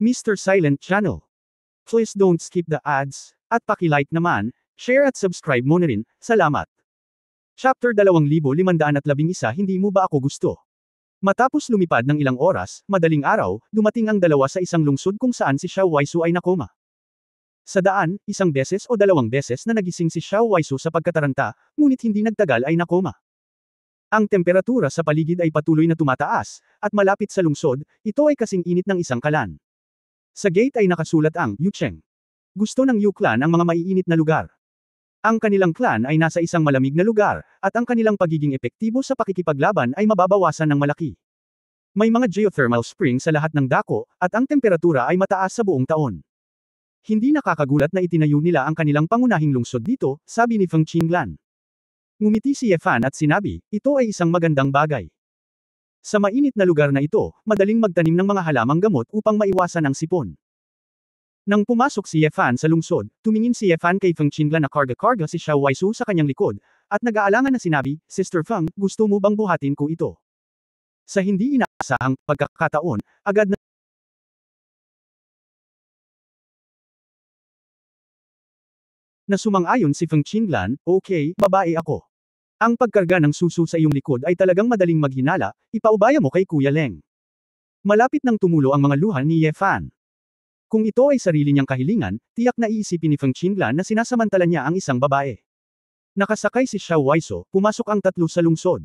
Mr. Silent Channel. Please don't skip the ads, at paki-like naman, share at subscribe mo na rin, salamat. Chapter 2511 Hindi mo ba ako gusto? Matapos lumipad ng ilang oras, madaling araw, dumating ang dalawa sa isang lungsod kung saan si Xiao Waisu ay nakoma. Sa daan, isang beses o dalawang beses na nagising si Xiao Waisu sa pagkataranta, ngunit hindi nagtagal ay nakoma. Ang temperatura sa paligid ay patuloy na tumataas, at malapit sa lungsod, ito ay kasing init ng isang kalan. Sa gate ay nakasulat ang Yucheng. Gusto ng Yu clan ang mga maiinit na lugar. Ang kanilang clan ay nasa isang malamig na lugar, at ang kanilang pagiging epektibo sa pakikipaglaban ay mababawasan ng malaki. May mga geothermal spring sa lahat ng dako, at ang temperatura ay mataas sa buong taon. Hindi nakakagulat na itinayo nila ang kanilang pangunahing lungsod dito, sabi ni Feng Qinglan. Ngumiti si Ye Fan at sinabi, ito ay isang magandang bagay. Sa mainit na lugar na ito, madaling magtanim ng mga halamang gamot upang maiwasan ang sipon. Nang pumasok si Ye Fan sa lungsod, tumingin si Ye Fan kay Feng Qinglan na karga-karga si Xiao Waisu sa kanyang likod, at nag-aalangan na sinabi, Sister Feng, gusto mo bang buhatin ko ito? Sa hindi inaasahang pagkakataon, agad na sumang-ayon si Feng Qinglan, okay, babae ako. Ang pagkarga ng suso sa iyong likod ay talagang madaling maghinala, ipaubaya mo kay Kuya Leng. Malapit nang tumulo ang mga luha ni Ye Fan. Kung ito ay sarili niyang kahilingan, tiyak na iisipin ni Feng Qinglan na sinasamantala niya ang isang babae. Nakasakay si Xiao Waisu, pumasok ang tatlo sa lungsod.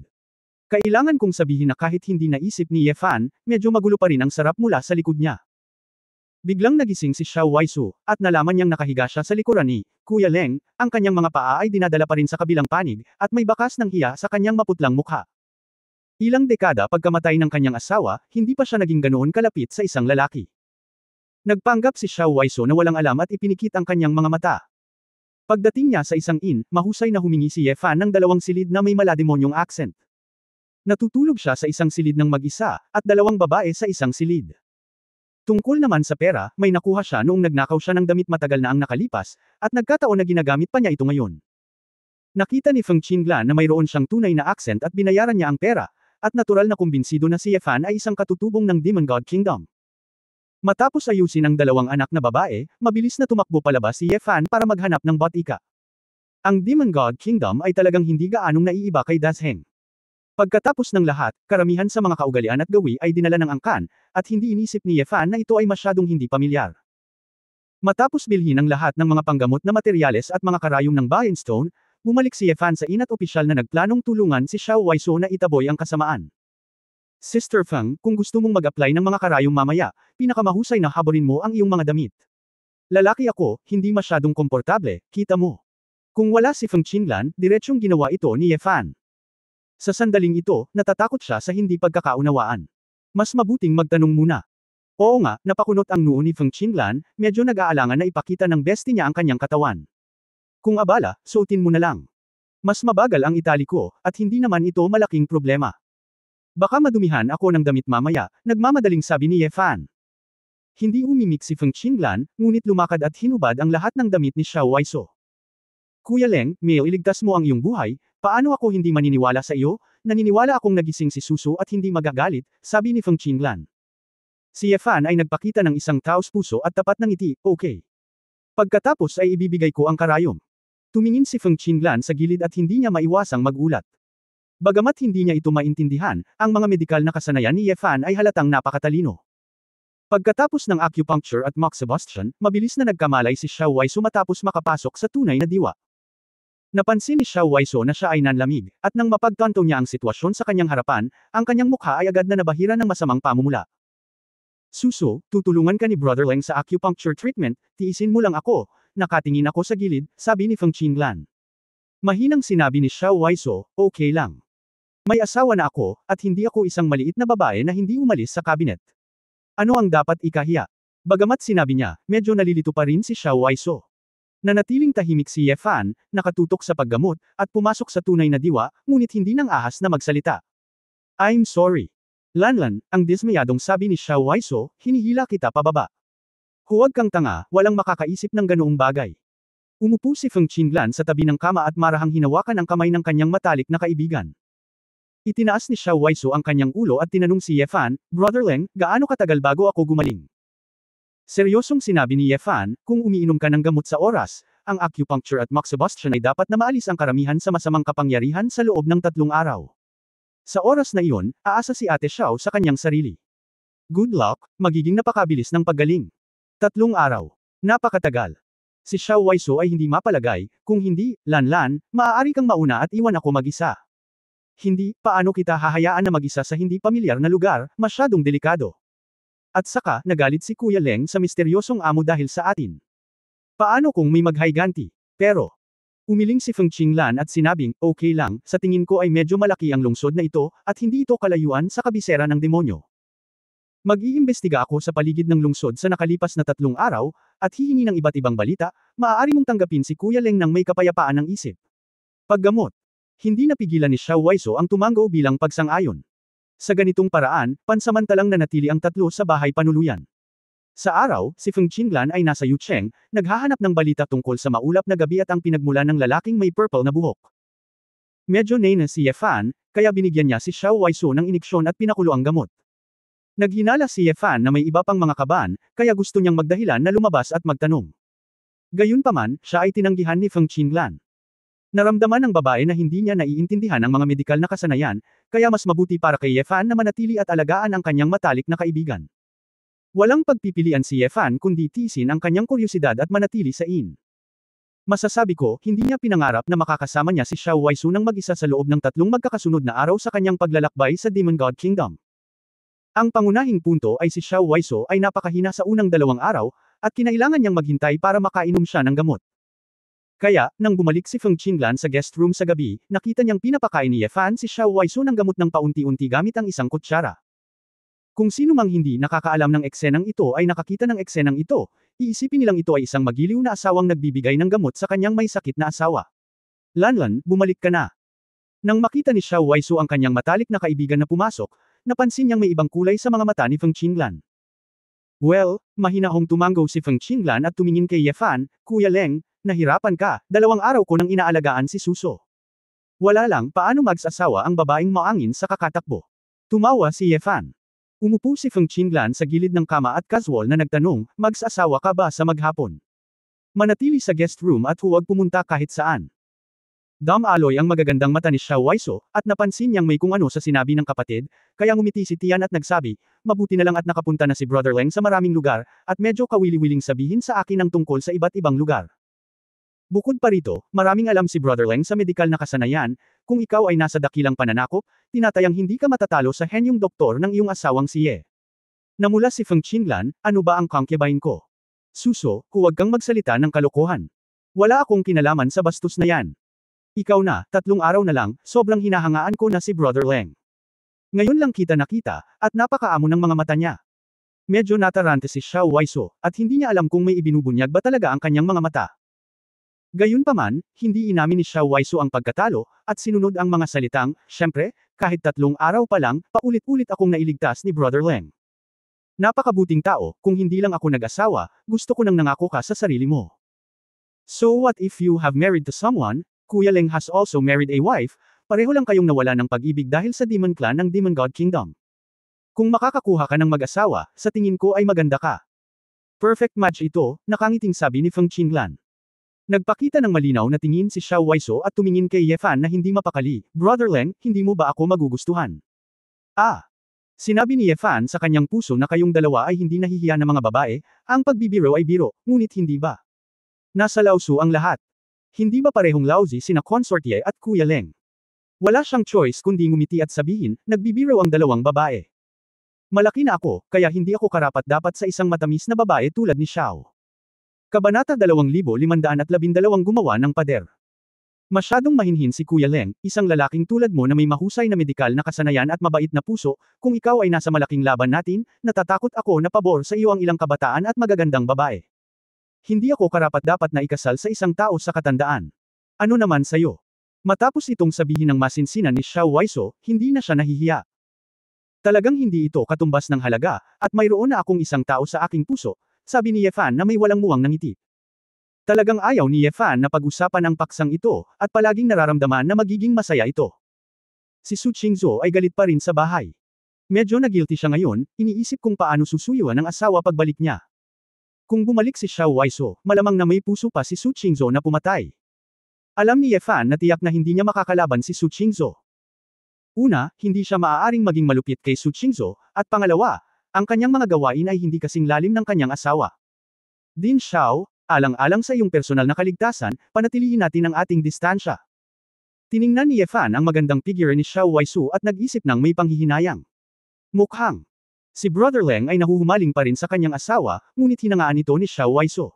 Kailangan kong sabihin na kahit hindi naisip ni Ye Fan, medyo magulo pa rin ang sarap mula sa likod niya. Biglang nagising si Xiao Waisu, at nalaman niyang nakahiga siya sa likuran ni Kuya Leng, ang kanyang mga paa ay dinadala pa rin sa kabilang panig, at may bakas ng hiya sa kanyang maputlang mukha. Ilang dekada pagkamatay ng kanyang asawa, hindi pa siya naging ganoon kalapit sa isang lalaki. Nagpanggap si Xiao Waisu na walang alam at ipinikit ang kanyang mga mata. Pagdating niya sa isang inn, mahusay na humingi si Ye Fan ng 2 silid na may malademonyong accent. Natutulog siya sa isang silid ng mag-isa, at 2 babae sa isang silid. Tungkol naman sa pera, may nakuha siya noong nagnakaw siya ng damit matagal na ang nakalipas, at nagkataon na ginagamit pa niya ito ngayon. Nakita ni Feng Qinglan na mayroon siyang tunay na accent at binayaran niya ang pera, at natural na kumbinsido na si Ye Fan ay isang katutubong ng Demon God Kingdom. Matapos ayusin ang 2 anak na babae, mabilis na tumakbo palabas si Ye Fan para maghanap ng botika. Ang Demon God Kingdom ay talagang hindi gaanong naiiba kay Dazheng. Pagkatapos ng lahat, karamihan sa mga kaugalian at gawi ay dinala ng angkan, at hindi inisip ni Ye Fan na ito ay masyadong hindi pamilyar. Matapos bilhin ang lahat ng mga panggamot na materyales at mga karayom ng Bienstone, bumalik si Ye Fan sa inn at opisyal na nagplanong tulungan si Xiao Waisu na itaboy ang kasamaan. Sister Feng, kung gusto mong mag-apply ng mga karayom mamaya, pinakamahusay na haborin mo ang iyong mga damit. Lalaki ako, hindi masyadong komportable, kita mo. Kung wala si Feng Qinglan, diretsyong ginawa ito ni Ye Fan. Sa sandaling ito, natatakot siya sa hindi pagkakaunawaan. Mas mabuting magtanong muna. Oo nga, napakunot ang noo ni Feng Qinglan, medyo nag-aalangan na ipakita ng bestie niya ang kanyang katawan. Kung abala, suotin mo na lang. Mas mabagal ang italiko, at hindi naman ito malaking problema. Baka madumihan ako ng damit mamaya, nagmamadaling sabi ni Ye Fan. Hindi umimik si Feng Qinglan, ngunit lumakad at hinubad ang lahat ng damit ni Xiao Waisu. Kuya Leng, Mel, iligtas mo ang iyong buhay, paano ako hindi maniniwala sa iyo? Naniniwala akong nagising si Susu at hindi magagalit, sabi ni Feng Qinglan. Si Ye Fan ay nagpakita ng isang taos puso at tapat ng ngiti, okay. Pagkatapos ay ibibigay ko ang karayom. Tumingin si Feng Qinglan sa gilid at hindi niya maiwasang magulat. Bagamat hindi niya ito maintindihan, ang mga medikal na kasanayan ni Ye Fan ay halatang napakatalino. Pagkatapos ng acupuncture at moxibustion, mabilis na nagkamalay si Xiao Waisu matapos makapasok sa tunay na diwa. Napansin ni Xiao Waisu na siya ay nanlamig, at nang mapagtanto niya ang sitwasyon sa kanyang harapan, ang kanyang mukha ay agad na nabahira ng masamang pamumula. Suso, tutulungan ka ni Brother Leng sa acupuncture treatment, tiisin mo lang ako, nakatingin ako sa gilid, sabi ni Feng Qinglan. Mahinang sinabi ni Xiao Waisu, okay lang. May asawa na ako, at hindi ako isang maliit na babae na hindi umalis sa kabinet. Ano ang dapat ikahiya? Bagamat sinabi niya, medyo nalilito pa rin si Xiao Waisu. Nanatiling tahimik si Ye Fan, nakatutok sa paggamot, at pumasok sa tunay na diwa, ngunit hindi nang ahas na magsalita. I'm sorry. Lanlan, ang dismayadong sabi ni Xiao Waisu, hinihila kita pababa. Huwag kang tanga, walang makakaisip ng ganoong bagay. Umupo si Feng Qinglan sa tabi ng kama at marahang hinawakan ang kamay ng kanyang matalik na kaibigan. Itinaas ni Xiao Waisu ang kanyang ulo at tinanong si Ye Fan, Brother Leng, gaano katagal bago ako gumaling? Seryosong sinabi ni Ye Fan, kung umiinom ka ng gamot sa oras, ang acupuncture at moxibustion ay dapat na maalis ang karamihan sa masamang kapangyarihan sa loob ng 3 araw. Sa oras na iyon, aasa si Ate Xiao sa kanyang sarili. Good luck, magiging napakabilis ng paggaling. 3 araw. Napakatagal. Si Xiao Waiso ay hindi mapalagay, kung hindi, Lanlan, maaari kang mauna at iwan ako mag-isa. Hindi, paano kita hahayaan na mag-isa sa hindi pamilyar na lugar, masyadong delikado. At saka, nagalit si Kuya Leng sa misteryosong amo dahil sa atin. Paano kung may maghayganti? Pero, umiling si Feng Qinglan at sinabing, okay lang, sa tingin ko ay medyo malaki ang lungsod na ito, at hindi ito kalayuan sa kabisera ng demonyo. Mag-iimbestiga ako sa paligid ng lungsod sa nakalipas na 3 araw, at hihingi ng iba't ibang balita, maaari mong tanggapin si Kuya Leng ng may kapayapaan ng isip. Paggamot. Hindi napigilan ni Xiao Waiso ang tumango bilang pagsang-ayon. Sa ganitong paraan, pansamantalang nanatili ang tatlo sa bahay panuluyan. Sa araw, si Feng Qinglan ay nasa Yucheng, naghahanap ng balita tungkol sa maulap na gabi at ang pinagmula ng lalaking may purple na buhok. Medyo nay na si Ye Fan, kaya binigyan niya si Xiao Waiso ng iniksyon at pinakulo ang gamot. Naghinala si Ye Fan na may iba pang mga kaban, kaya gusto niyang magdahilan na lumabas at magtanong. Gayunpaman, siya ay tinanggihan ni Feng Qinglan. Naramdaman ng babae na hindi niya naiintindihan ang mga medikal na kasanayan, kaya mas mabuti para kay Ye Fan na manatili at alagaan ang kanyang matalik na kaibigan. Walang pagpipilian si Ye Fan kundi tiisin ang kanyang kuryosidad at manatili sa inn. Masasabi ko, hindi niya pinangarap na makakasama niya si Xiao Waisu ng mag-isa sa loob ng 3 magkakasunod na araw sa kanyang paglalakbay sa Demon God Kingdom. Ang pangunahing punto ay si Xiao Waisu ay napakahina sa unang 2 araw, at kinailangan niyang maghintay para makainom siya ng gamot. Kaya, nang bumalik si Feng Qinglan sa guest room sa gabi, nakita niyang pinapakain ni Ye Fan si Xiao Waisu ng gamot ng paunti-unti gamit ang isang kutsara. Kung sino mang hindi nakakaalam ng eksenang ito ay nakakita ng eksenang ito, iisipin nilang ito ay isang magiliw na asawang nagbibigay ng gamot sa kanyang may sakit na asawa. Lanlan, bumalik ka na. Nang makita ni Xiao Waisu ang kanyang matalik na kaibigan na pumasok, napansin niyang may ibang kulay sa mga mata ni Feng Qinglan. Well, mahinahong tumango si Feng Qinglan at tumingin kay Ye Fan, Kuya Leng, nahirapan ka, 2 araw ko nang inaalagaan si Suso. Wala lang paano mag-asawa ang babaeng maangin sa kakatakbo. Tumawa si Ye Fan. Umupo si Feng Qinglan sa gilid ng kama at casual na nagtanong, mag-asawa ka ba sa maghapon? Manatili sa guest room at huwag pumunta kahit saan. Aloy ang magagandang mata ni Xiao Waiso, at napansin niyang may kung ano sa sinabi ng kapatid, kaya ngumiti si Tian at nagsabi, mabuti na lang at nakapunta na si Brother Leng sa maraming lugar, at medyo kawili-wiling sabihin sa akin ang tungkol sa iba't ibang lugar. Bukod pa rito, maraming alam si Brother Leng sa medikal na kasanayan, kung ikaw ay nasa dakilang pananakop, tinatayang hindi ka matatalo sa henyong doktor ng iyong asawang si Ye. Namula si Feng Qinglan, ano ba ang concubine ko? Suso, huwag kang magsalita ng kalokohan. Wala akong kinalaman sa bastos na yan. Ikaw na, 3 araw na lang, sobrang hinahangaan ko na si Brother Leng. Ngayon lang kita nakita, at napakaamo ng mga mata niya. Medyo natarante si Xiao Waiso, at hindi niya alam kung may ibinubunyag ba talaga ang kanyang mga mata. Gayunpaman, hindi inamin ni Xiao Waisu ang pagkatalo, at sinunod ang mga salitang, syempre, kahit 3 araw pa lang, paulit-ulit akong nailigtas ni Brother Leng. Napakabuting tao, kung hindi lang ako nag-asawa, gusto ko nang nangako ka sa sarili mo. So what if you have married to someone, Kuya Leng has also married a wife, pareho lang kayong nawala ng pag-ibig dahil sa Demon Clan ng Demon God Kingdom. Kung makakakuha ka ng mag-asawa, sa tingin ko ay maganda ka. Perfect match ito, nakangiting sabi ni Feng Qinglan. Nagpakita ng malinaw na tingin si Xiao Waiso at tumingin kay Ye Fan na hindi mapakali, Brother Leng, hindi mo ba ako magugustuhan? Ah! Sinabi ni Ye Fan sa kanyang puso na kayong dalawa ay hindi nahihiya ng mga babae, ang pagbibiro ay biro, ngunit hindi ba? Nasa lauso ang lahat. Hindi ba parehong lousy sina Consort Ye at Kuya Leng? Wala siyang choice kundi ngumiti at sabihin, nagbibiro ang dalawang babae. Malaki na ako, kaya hindi ako karapat-dapat sa isang matamis na babae tulad ni Xiao. Kabanata 2512 gumawa ng pader. Masyadong mahinhin si Kuya Leng, isang lalaking tulad mo na may mahusay na medikal na kasanayan at mabait na puso, kung ikaw ay nasa malaking laban natin, natatakot ako na pabor sa iyo ang ilang kabataan at magagandang babae. Hindi ako karapat-dapat na ikasal sa isang tao sa katandaan. Ano naman sa'yo? Matapos itong sabihin ng masinsinan ni Xiao Waiso, hindi na siya nahihiya. Talagang hindi ito katumbas ng halaga, at mayroon na akong isang tao sa aking puso, sabi ni Ye Fan na may walang muwang nangiti. Talagang ayaw ni Ye Fan na pag-usapan ang paksang ito, at palaging nararamdaman na magiging masaya ito. Si Su Qingzhou ay galit pa rin sa bahay. Medyo na guilty siya ngayon, iniisip kung paano susuyuan ang asawa pagbalik niya. Kung bumalik si Xiao Waiso, malamang na may puso pa si Su Qingzhou na pumatay. Alam ni Ye Fan na tiyak na hindi niya makakalaban si Su Qingzhou. Una, hindi siya maaaring maging malupit kay Su Qingzhou, at pangalawa, ang kanyang mga gawain ay hindi kasing lalim ng kanyang asawa. Din Xiao, alang-alang sa iyong personal na kaligtasan, panatilihin natin ang ating distansya. Tiningnan ni Ye Fan ang magandang figure ni Xiao Waisu at nag-isip ng may panghihinayang. Mukhang si Brother Leng ay nahuhumaling pa rin sa kanyang asawa, ngunit hinangaan ito ni Xiao Waisu.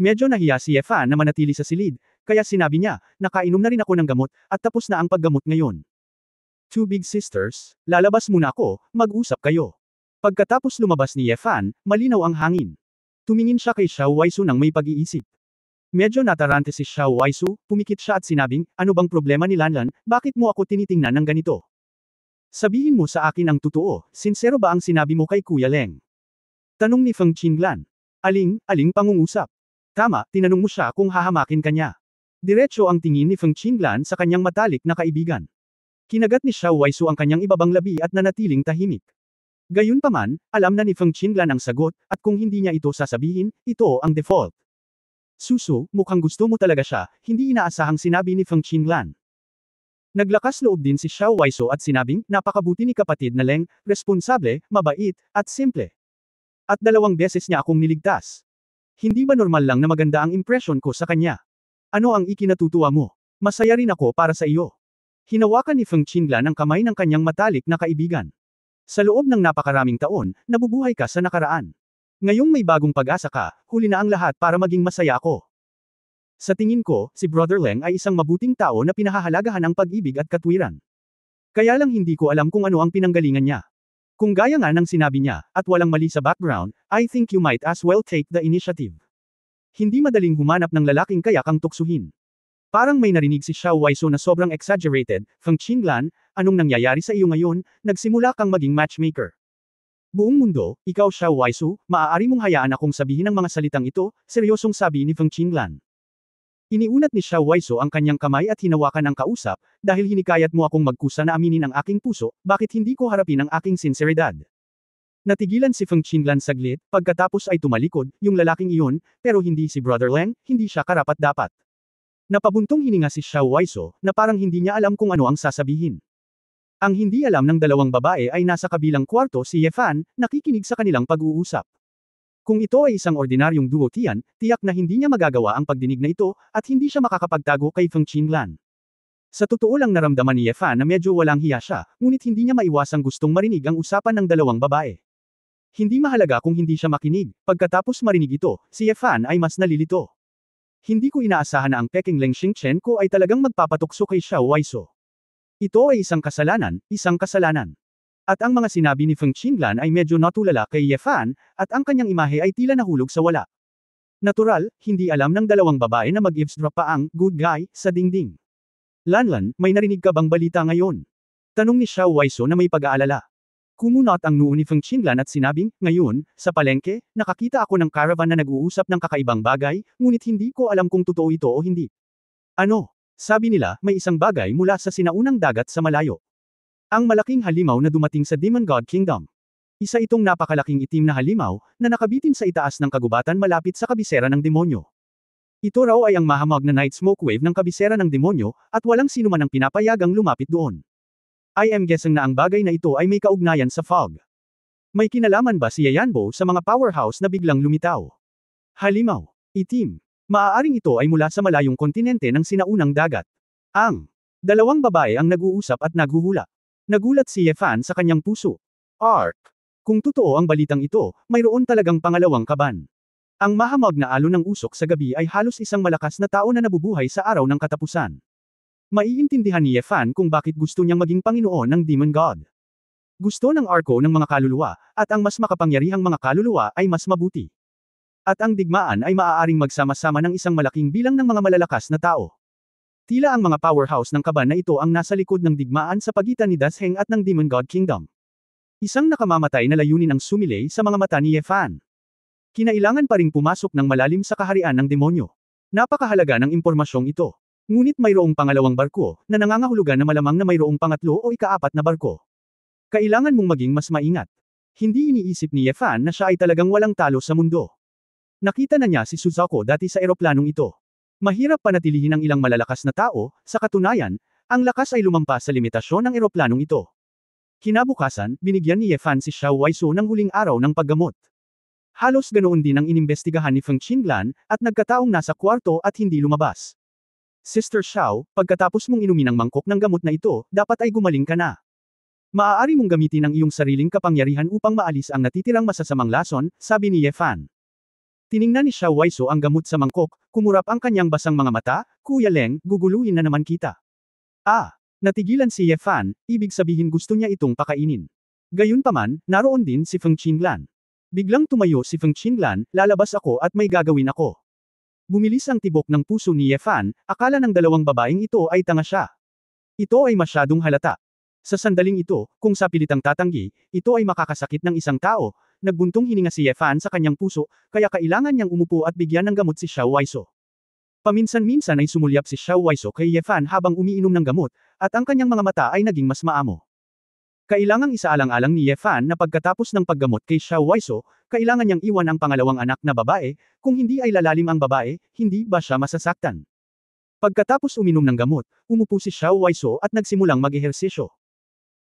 Medyo nahiya si Ye Fan na manatili sa silid, kaya sinabi niya, nakainom na rin ako ng gamot, at tapos na ang paggamot ngayon. Two big sisters, lalabas muna ako, mag-usap kayo. Pagkatapos lumabas ni Ye Fan, malinaw ang hangin. Tumingin siya kay Xiao Waisu nang may pag-iisip. Medyo natarante si Xiao Waisu, pumikit siya at sinabing, ano bang problema ni Lanlan, bakit mo ako tinitingnan ng ganito? Sabihin mo sa akin ang totoo, sincero ba ang sinabi mo kay Kuya Leng? Tanong ni Feng Qinglan. Aling pangungusap? Tama, tinanong mo siya kung hahamakin kanya. Diretso ang tingin ni Feng Qinglan sa kanyang matalik na kaibigan. Kinagat ni Xiao Waisu ang kanyang ibabang labi at nanatiling tahimik. Gayunpaman, alam na ni Feng Qinglan ang sagot, at kung hindi niya ito sasabihin, ito ang default. Susu, mukhang gusto mo talaga siya, hindi inaasahang sinabi ni Feng Qinglan. Naglakas loob din si Xiao Waisu at sinabing, napakabuti ni kapatid na Leng, responsable, mabait, at simple. At 2 beses niya akong niligtas. Hindi ba normal lang na maganda ang impresyon ko sa kanya? Ano ang ikinatutuwa mo? Masaya rin ako para sa iyo. Hinawakan ni Feng Qinglan ang kamay ng kanyang matalik na kaibigan. Sa loob ng napakaraming taon, nabubuhay ka sa nakaraan. Ngayong may bagong pag-asa ka, huli na ang lahat para maging masaya ako. Sa tingin ko, si Brother Leng ay isang mabuting tao na pinahahalagahan ang pag-ibig at katwiran. Kaya lang hindi ko alam kung ano ang pinanggalingan niya. Kung gaya nga ng sinabi niya, at walang mali sa background, I think you might as well take the initiative. Hindi madaling humanap ng lalaking kaya kang tuksuhin. Parang may narinig si Xiao Waisu na sobrang exaggerated, Feng Qinglan, anong nangyayari sa iyo ngayon, nagsimula kang maging matchmaker. Buong mundo, ikaw Xiao Waisu, maaari mong hayaan akong sabihin ang mga salitang ito, seryosong sabi ni Feng Qinglan. Iniunat ni Xiao Waisu ang kanyang kamay at hinawakan ang kausap, dahil hinikayat mo akong magkusa na aminin ang aking puso, bakit hindi ko harapin ang aking sinseridad? Natigilan si Feng Qinglan saglit, pagkatapos ay tumalikod, yung lalaking iyon, pero hindi si Brother Leng, hindi siya karapat-dapat. Napabuntong hininga si Xiao Waisu, na parang hindi niya alam kung ano ang sasabihin. Ang hindi alam ng 2 babae ay nasa kabilang kwarto si Ye Fan, nakikinig sa kanilang pag-uusap. Kung ito ay isang ordinaryong duo tiyan, tiyak na hindi niya magagawa ang pagdinig na ito, at hindi siya makakapagtago kay Feng Qinglan. Sa totoo lang naramdaman ni Ye Fan na medyo walang hiya siya, ngunit hindi niya maiwasang gustong marinig ang usapan ng 2 babae. Hindi mahalaga kung hindi siya makinig, pagkatapos marinig ito, si Ye Fan ay mas nalilito. Hindi ko inaasahan na ang Peking Leng Xingchen ko ay talagang magpapatukso kay Xiao Waisu. Ito ay isang kasalanan, At ang mga sinabi ni Feng Qinglan ay medyo natulala kay Ye Fan, at ang kanyang imahe ay tila nahulog sa wala. Natural, hindi alam ng 2 babae na mag-eavesdrop pa ang good guy sa dingding. Lanlan, may narinig ka bang balita ngayon? Tanong ni Xiao Waisu na may pag-aalala. Kumunot ang noo ni Feng Qinglan at sinabing, ngayon, sa palengke, nakakita ako ng caravan na nag-uusap ng kakaibang bagay, ngunit hindi ko alam kung totoo ito o hindi. Ano? Sabi nila, may isang bagay mula sa sinaunang dagat sa malayo. Ang malaking halimaw na dumating sa Demon God Kingdom. Isa itong napakalaking itim na halimaw, na nakabitin sa itaas ng kagubatan malapit sa kabisera ng demonyo. Ito raw ay ang mahamog na night smoke wave ng kabisera ng demonyo, at walang sino man ang pinapayagang lumapit doon. I am guessing na ang bagay na ito ay may kaugnayan sa fog. May kinalaman ba si Yayanbo sa mga powerhouse na biglang lumitaw? Halimaw. Itim. Maaaring ito ay mula sa malayong kontinente ng sinaunang dagat. Ang 2 babae ang nag-uusap at naghuhula. Nagulat si Ye Fan sa kanyang puso. Ark. Kung totoo ang balitang ito, mayroon talagang pangalawang kaban. Ang mahamog na alon ng usok sa gabi ay halos isang malakas na tao na nabubuhay sa araw ng katapusan. Maiintindihan ni Ye Fan kung bakit gusto niyang maging Panginoon ng Demon God. Gusto ng arko ng mga kaluluwa, at ang mas makapangyarihang mga kaluluwa ay mas mabuti. At ang digmaan ay maaaring magsama-sama ng isang malaking bilang ng mga malalakas na tao. Tila ang mga powerhouse ng kaban na ito ang nasa likod ng digmaan sa pagitan ni Dasheng at ng Demon God Kingdom. Isang nakamamatay na layunin ang sumilay sa mga mata ni Ye Fan. Kinailangan pa ring pumasok ng malalim sa kaharian ng demonyo. Napakahalaga ng impormasyong ito. Ngunit mayroong pangalawang barko, na nangangahulugan na malamang na mayroong pangatlo o ika-4 na barko. Kailangan mong maging mas maingat. Hindi iniisip ni Ye Fan na siya ay talagang walang talo sa mundo. Nakita na niya si Suzuko dati sa eroplanong ito. Mahirap panatilihin ang ilang malalakas na tao, sa katunayan, ang lakas ay lumampas sa limitasyon ng eroplanong ito. Kinabukasan, binigyan ni Ye Fan si Xiao Waisu ng huling araw ng paggamot. Halos ganoon din ang inimbestigahan ni Feng Qinglan, at nagkataong nasa kwarto at hindi lumabas. Sister Xiao, pagkatapos mong inumin ang mangkok ng gamot na ito, dapat ay gumaling ka na. Maaari mong gamitin ang iyong sariling kapangyarihan upang maalis ang natitirang masasamang lason, sabi ni Ye Fan. Tiningnan ni Xiao Waisu ang gamot sa mangkok, kumurap ang kanyang basang mga mata, Kuya Leng, guguluhin na naman kita. Natigilan si Ye Fan, ibig sabihin gusto niya itong pakainin. Gayunpaman, naroon din si Feng Qinglan. Biglang tumayo si Feng Qinglan, lalabas ako at may gagawin ako. Bumilis ang tibok ng puso ni Ye Fan, akala ng dalawang babaeng ito ay tanga siya. Ito ay masyadong halata. Sa sandaling ito, kung sa pilitang tatanggi, ito ay makakasakit ng isang tao. Nagbuntong hininga si Ye Fan sa kanyang puso, kaya kailangan niyang umupo at bigyan ng gamot si Xiao Waisu. Paminsan-minsan ay sumulyap si Xiao Waisu kay Ye Fan habang umiinom ng gamot, at ang kanyang mga mata ay naging mas maamo. Kailangang isaalang-alang ni Ye Fan na pagkatapos ng paggamot kay Xiao Waisu, kailangan niyang iwan ang pangalawang anak na babae, kung hindi ay lalalim ang babae, hindi ba siya masasaktan? Pagkatapos uminom ng gamot, umupo si Xiao Waisu at nagsimulang mag-ehersisyo.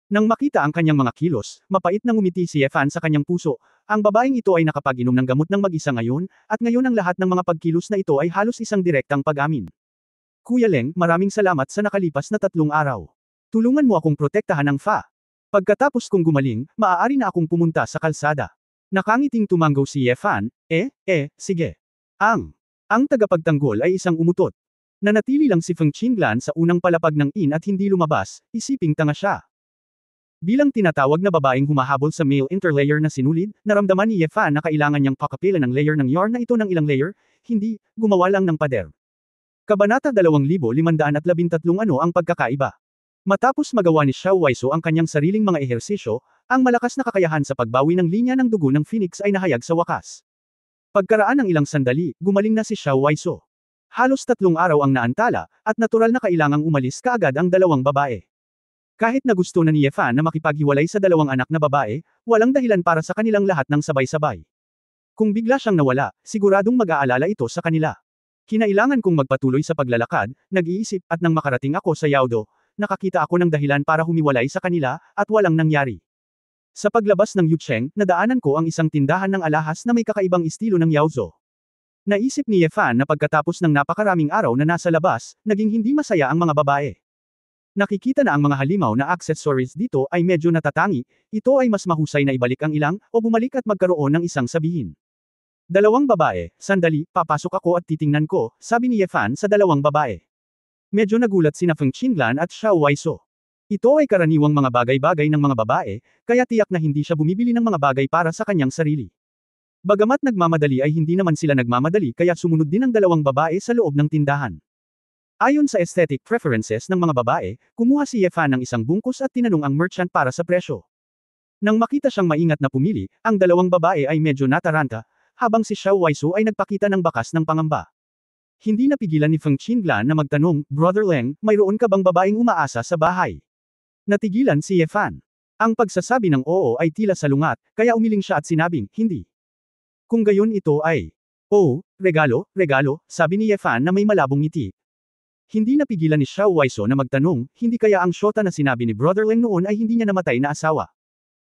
Nang makita ang kanyang mga kilos, mapait na ngumiti si Ye Fan sa kanyang puso. Ang babaeng ito ay nakapag-inom ng gamot ng mag-isa ngayon, at ngayon ang lahat ng mga pagkilos na ito ay halos isang direktang pag-amin. Kuya Leng, maraming salamat sa nakalipas na 3 araw. Tulungan mo akong protektahan ang Fa. Pagkatapos kong gumaling, maaari na akong pumunta sa kalsada. Nakangiting tumanggo si Ye Fan, sige. Ang tagapagtanggol ay isang umutot. Nanatili lang si Feng Qinglan sa unang palapag ng inn at hindi lumabas, isiping tanga siya. Bilang tinatawag na babaeng humahabol sa male interlayer na sinulid, naramdaman ni Ye Fan na kailangan niyang pakapilan ng layer ng yarn na ito ng ilang layer, hindi, gumawa lang ng pader. Kabanata 2513 Ano ang pagkakaiba? Matapos magawa ni Xiao Waisu ang kanyang sariling mga ehersisyo, ang malakas na kakayahan sa pagbawi ng linya ng dugo ng Phoenix ay nahayag sa wakas. Pagkaraan ng ilang sandali, gumaling na si Xiao Waisu. Halos 3 araw ang naantala, at natural na kailangang umalis kaagad ang dalawang babae. Kahit na gusto na ni Ye Fan na makipaghiwalay sa dalawang anak na babae, walang dahilan para sa kanilang lahat ng sabay-sabay. Kung bigla siyang nawala, siguradong mag-aalala ito sa kanila. Kinailangan kong magpatuloy sa paglalakad, nag-iisip, at nang makarating ako sa Yaodo, nakakita ako ng dahilan para humiwalay sa kanila, at walang nangyari. Sa paglabas ng Yucheng, nadaanan ko ang isang tindahan ng alahas na may kakaibang estilo ng Yaozo. Naisip ni Ye Fan na pagkatapos ng napakaraming araw na nasa labas, naging hindi masaya ang mga babae. Nakikita na ang mga halimaw na accessories dito ay medyo natatangi, ito ay mas mahusay na ibalik ang ilang, o bumalik at magkaroon ng isang sabihin. Dalawang babae, sandali, papasok ako at titingnan ko, sabi ni Ye Fan sa dalawang babae. Medyo nagulat sina Feng Qinglan at Xiao Waisu. Ito ay karaniwang mga bagay-bagay ng mga babae, kaya tiyak na hindi siya bumibili ng mga bagay para sa kanyang sarili. Bagamat nagmamadali ay hindi naman sila nagmamadali kaya sumunod din ang dalawang babae sa loob ng tindahan. Ayon sa aesthetic preferences ng mga babae, kumuha si Ye Fan ng isang bungkus at tinanong ang merchant para sa presyo. Nang makita siyang maingat na pumili, ang dalawang babae ay medyo nataranta, habang si Xiao Waisu ay nagpakita ng bakas ng pangamba. Hindi napigilan ni Feng Qinglan na magtanong, Brother Leng, mayroon ka bang babaeng umaasa sa bahay? Natigilan si Ye Fan. Ang pagsasabi ng oo ay tila salungat, kaya umiling siya at sinabing, hindi. Kung gayon ito ay, oh, regalo, sabi ni Ye Fan na may malabong ngiti. Hindi napigilan ni Xiao Waisu na magtanong, hindi kaya ang syota na sinabi ni Brother Leng noon ay hindi niya namatay na asawa?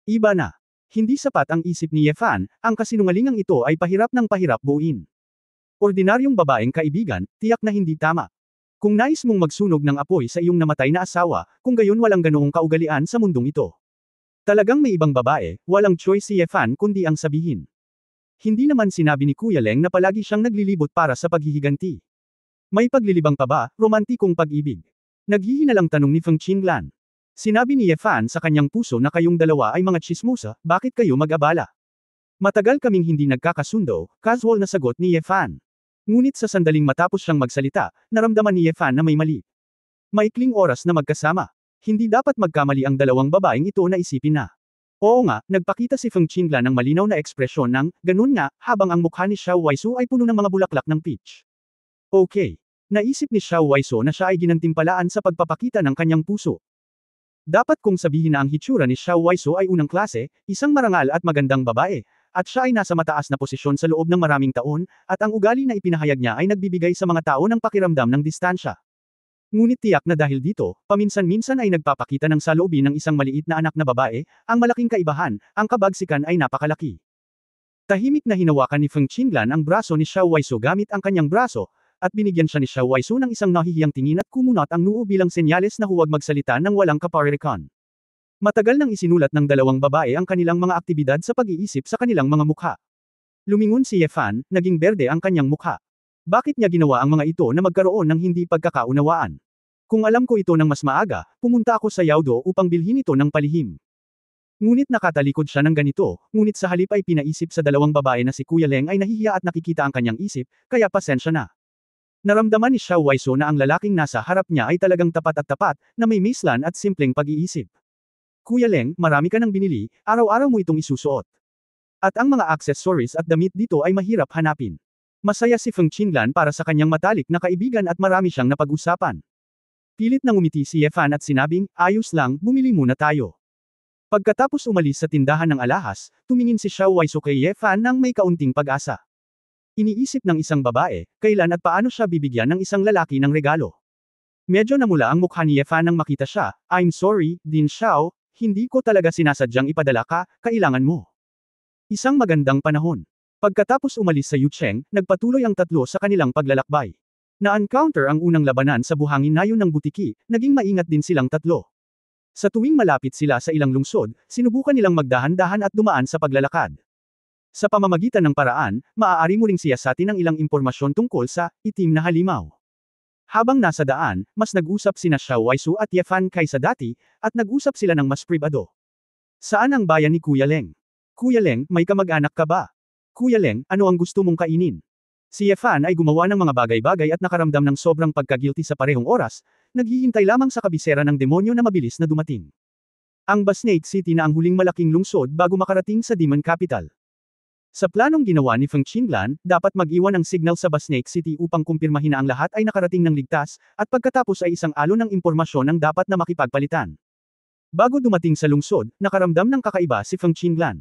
Iba na. Hindi sapat ang isip ni Ye Fan, ang kasinungalingang ito ay pahirap ng pahirap buuin. Ordinaryong babaeng kaibigan, tiyak na hindi tama. Kung nais mong magsunog ng apoy sa iyong namatay na asawa, kung gayon walang ganoong kaugalian sa mundong ito. Talagang may ibang babae, walang choice si Ye Fan kundi ang sabihin. Hindi naman sinabi ni Kuya Leng na palagi siyang naglilibot para sa paghihiganti. May paglilibang pa ba, romantikong pag-ibig? Naghihinalang tanong ni Feng Qinglan. Sinabi ni Ye Fan sa kanyang puso na kayong dalawa ay mga tsismosa, bakit kayo mag-abala? Matagal kaming hindi nagkakasundo, casual na sagot ni Ye Fan. Ngunit sa sandaling matapos siyang magsalita, naramdaman ni Ye Fan na may mali. Maikling oras na magkasama. Hindi dapat magkamali ang dalawang babaeng ito na isipin na. Oo nga, nagpakita si Feng Qinglan ng malinaw na ekspresyon ng, ganun nga, habang ang mukha ni Xiao Waisu ay puno ng mga bulaklak ng peach. Okay. Naisip ni Xiao Waisu na siya ay ginantimpalaan sa pagpapakita ng kanyang puso. Dapat kong sabihin na ang hitsura ni Xiao Waisu ay unang klase, isang marangal at magandang babae, at siya ay nasa mataas na posisyon sa loob ng maraming taon, at ang ugali na ipinahayag niya ay nagbibigay sa mga tao ng pakiramdam ng distansya. Ngunit tiyak na dahil dito, paminsan-minsan ay nagpapakita ng saloobin ng isang maliit na anak na babae, ang malaking kaibahan, ang kabagsikan ay napakalaki. Tahimik na hinawakan ni Feng Qinglan ang braso ni Xiao Waisu gamit ang kanyang braso, at binigyan siya ni Xiao Waisu ng isang nahihiyang tingin at kumunot ang noo bilang senyales na huwag magsalita ng walang kaparirikan. Matagal nang isinulat ng dalawang babae ang kanilang mga aktibidad sa pag-iisip sa kanilang mga mukha. Lumingon si Ye Fan, naging berde ang kanyang mukha. Bakit niya ginawa ang mga ito na magkaroon ng hindi pagkakaunawaan? Kung alam ko ito ng mas maaga, pumunta ako sa Yaodo upang bilhin ito ng palihim. Ngunit nakatalikod siya ng ganito, ngunit sa halip ay pinaisip sa dalawang babae na si Kuya Leng ay nahihiya at nakikita ang kanyang isip, kaya pasensya na. Naramdaman ni Xiao Waisu na ang lalaking nasa harap niya ay talagang tapat at tapat, na may mislan at simpleng pag-iisip. Kuya Leng, marami ka nang binili, araw-araw mo itong isusuot. At ang mga accessories at damit dito ay mahirap hanapin. Masaya si Feng Qinglan para sa kanyang matalik na kaibigan at marami siyang napag-usapan. Pilit na ngumiti si Ye Fan at sinabing, ayos lang, bumili muna tayo. Pagkatapos umalis sa tindahan ng alahas, tumingin si Xiao Waisu kay Ye Fan nang may kaunting pag-asa. Iniisip ng isang babae, kailan at paano siya bibigyan ng isang lalaki ng regalo. Medyo namula ang mukha ni Ye Fan nang makita siya, I'm sorry, Din Xiao, hindi ko talaga sinasadyang ipadala ka, kailangan mo. Isang magandang panahon. Pagkatapos umalis sa Yucheng, nagpatuloy ang tatlo sa kanilang paglalakbay. Na-encounter ang unang labanan sa buhangin nayon ng butiki, naging maingat din silang tatlo. Sa tuwing malapit sila sa ilang lungsod, sinubukan nilang magdahan-dahan at dumaan sa paglalakad. Sa pamamagitan ng paraan, maaari mo ring siyasatin ang ilang impormasyon tungkol sa itim na halimaw. Habang nasa daan, mas nag-usap sina Xiao Waisu at Ye Fan kaysa dati, at nag-usap sila ng mas pribado. Saan ang bayan ni Kuya Leng? Kuya Leng, may kamag-anak ka ba? Kuya Leng, ano ang gusto mong kainin? Si Ye Fan ay gumawa ng mga bagay-bagay at nakaramdam ng sobrang pagkagilty sa parehong oras, naghihintay lamang sa kabisera ng demonyo na mabilis na dumating. Ang Basnake City na ang huling malaking lungsod bago makarating sa Demon Capital. Sa planong ginawa ni Feng Qinglan, dapat mag-iwan ng signal sa Basnake City upang kumpirmahin na ang lahat ay nakarating ng ligtas, at pagkatapos ay isang alon ng impormasyon ang dapat na makipagpalitan. Bago dumating sa lungsod, nakaramdam ng kakaiba si Feng Qinglan.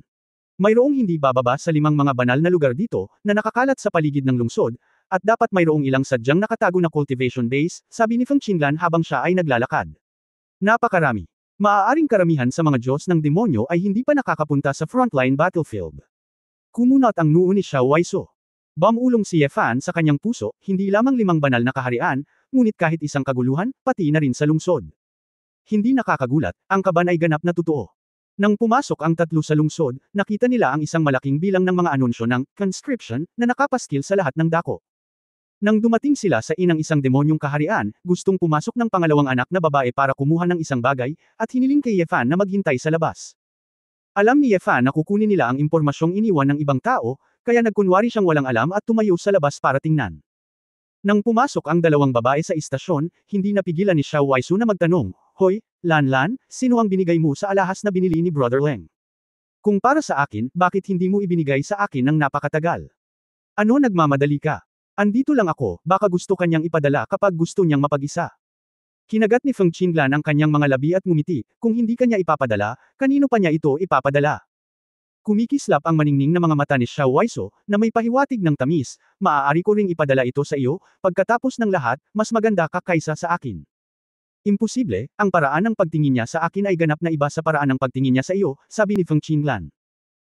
Mayroong hindi bababa sa 5 mga banal na lugar dito, na nakakalat sa paligid ng lungsod, at dapat mayroong ilang sadyang nakatago na cultivation base, sabi ni Feng Qinglan habang siya ay naglalakad. Napakarami. Maaaring karamihan sa mga Diyos ng demonyo ay hindi pa nakakapunta sa frontline battlefield. Kumunot ang noo ni Xiao Waisu. Bumulong si Ye Fan sa kanyang puso, hindi lamang 5 banal na kaharian, ngunit kahit isang kaguluhan, pati na rin sa lungsod. Hindi nakakagulat, ang kaban ay ganap na totoo. Nang pumasok ang tatlo sa lungsod, nakita nila ang isang malaking bilang ng mga anunsyo ng conscription na nakapaskil sa lahat ng dako. Nang dumating sila sa inang isang demonyong kaharian, gustong pumasok ng pangalawang anak na babae para kumuha ng isang bagay, at hiniling kay Ye Fan na maghintay sa labas. Alam ni Ye Fan na kukunin nila ang impormasyong iniwan ng ibang tao, kaya nagkunwari siyang walang alam at tumayo sa labas para tingnan. Nang pumasok ang dalawang babae sa istasyon, hindi napigilan ni Xiao Waisu na magtanong, Hoy, Lan, sino ang binigay mo sa alahas na binili ni Brother Leng? Kung para sa akin, bakit hindi mo ibinigay sa akin ng napakatagal? Ano nagmamadali ka? Andito lang ako, baka gusto kanyang ipadala kapag gusto niyang mapag-isa. Kinagat ni Feng Qinglan ang kanyang mga labi at ngumiti, kung hindi kanya ipapadala, kanino pa niya ito ipapadala? Kumikislap ang maningning na mga mata ni Xiao Waisu, na may pahiwatig ng tamis, maaari ko ring ipadala ito sa iyo, pagkatapos ng lahat, mas maganda ka kaysa sa akin. Imposible, ang paraan ng pagtingin niya sa akin ay ganap na iba sa paraan ng pagtingin niya sa iyo, sabi ni Feng Qinglan.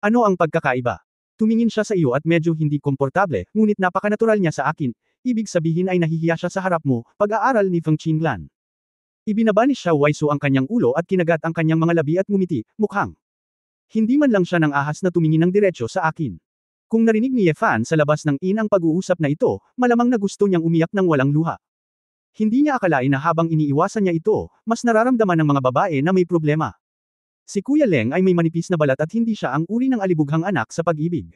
Ano ang pagkakaiba? Tumingin siya sa iyo at medyo hindi komportable, ngunit napakanatural niya sa akin, ibig sabihin ay nahihiya siya sa harap mo, pag-aaral ni Feng Qinglan. Ibinaba ni Xiao Waisu ang kanyang ulo at kinagat ang kanyang mga labi at ngumiti, mukhang. Hindi man lang siya ng ahas na tumingin ng diretso sa akin. Kung narinig ni Ye Fan sa labas ng inn ang pag-uusap na ito, malamang na gusto niyang umiyak ng walang luha. Hindi niya akalain na habang iniiwasan niya ito, mas nararamdaman ng mga babae na may problema. Si Kuya Leng ay may manipis na balat at hindi siya ang uri ng alibughang anak sa pag-ibig.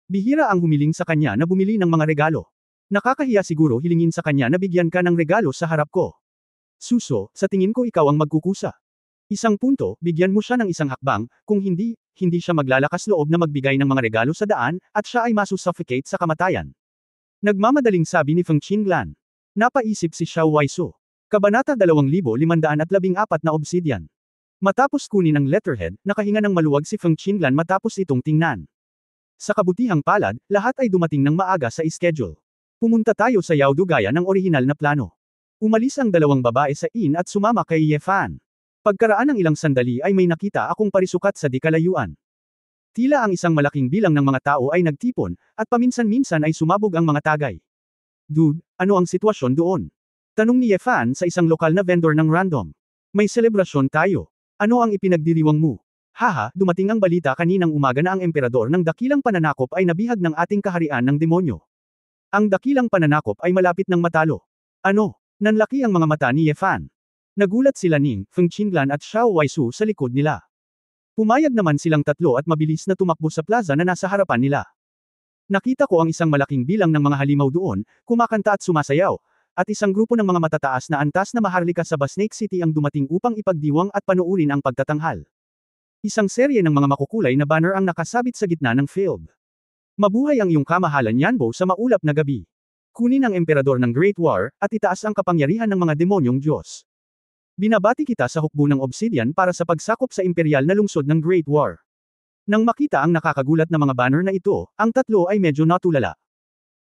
Bihira ang humiling sa kanya na bumili ng mga regalo. Nakakahiya siguro hilingin sa kanya na bigyan ka ng regalo sa harap ko. Suso, sa tingin ko ikaw ang magkukusa. Isang punto, bigyan mo siya ng isang hakbang, kung hindi, hindi siya maglalakas loob na magbigay ng mga regalo sa daan, at siya ay masusuffocate sa kamatayan. Nagmamadaling sabi ni Feng Qinglan. Napaisip si Xiao Waisu. Kabanata 2514 na obsidian. Matapos kunin ang letterhead, nakahinga ng maluwag si Feng Qinglan matapos itong tingnan. Sa kabutihang palad, lahat ay dumating ng maaga sa schedule. Pumunta tayo sa Yaodu gaya ng orihinal na plano. Umalis ang dalawang babae sa inn at sumama kay Ye Fan. Pagkaraan ng ilang sandali ay may nakita akong parisukat sa di kalayuan. Tila ang isang malaking bilang ng mga tao ay nagtipon, at paminsan-minsan ay sumabog ang mga tagay. Dude, ano ang sitwasyon doon? Tanong ni Ye Fan sa isang lokal na vendor ng random. May selebrasyon tayo. Ano ang ipinagdiriwang mo? Haha, dumating ang balita kaninang umaga na ang emperador ng dakilang pananakop ay nabihag ng ating kaharian ng demonyo. Ang dakilang pananakop ay malapit ng matalo. Ano? Nanlaki ang mga mata ni Ye Fan. Nagulat sila Ning, Feng Qinglan at Xiao Waisu sa likod nila. Pumayag naman silang tatlo at mabilis na tumakbo sa plaza na nasa harapan nila. Nakita ko ang isang malaking bilang ng mga halimaw doon, kumakanta at sumasayaw, at isang grupo ng mga matataas na antas na maharlika sa Basnake City ang dumating upang ipagdiwang at panuurin ang pagtatanghal. Isang serye ng mga makukulay na banner ang nakasabit sa gitna ng field. Mabuhay ang iyong kamahalan Yanbo sa maulap na gabi. Kunin ang emperador ng Great War, at itaas ang kapangyarihan ng mga demonyong Diyos. Binabati kita sa hukbo ng Obsidian para sa pagsakop sa imperial na lungsod ng Great War. Nang makita ang nakakagulat na mga banner na ito, ang tatlo ay medyo natulala.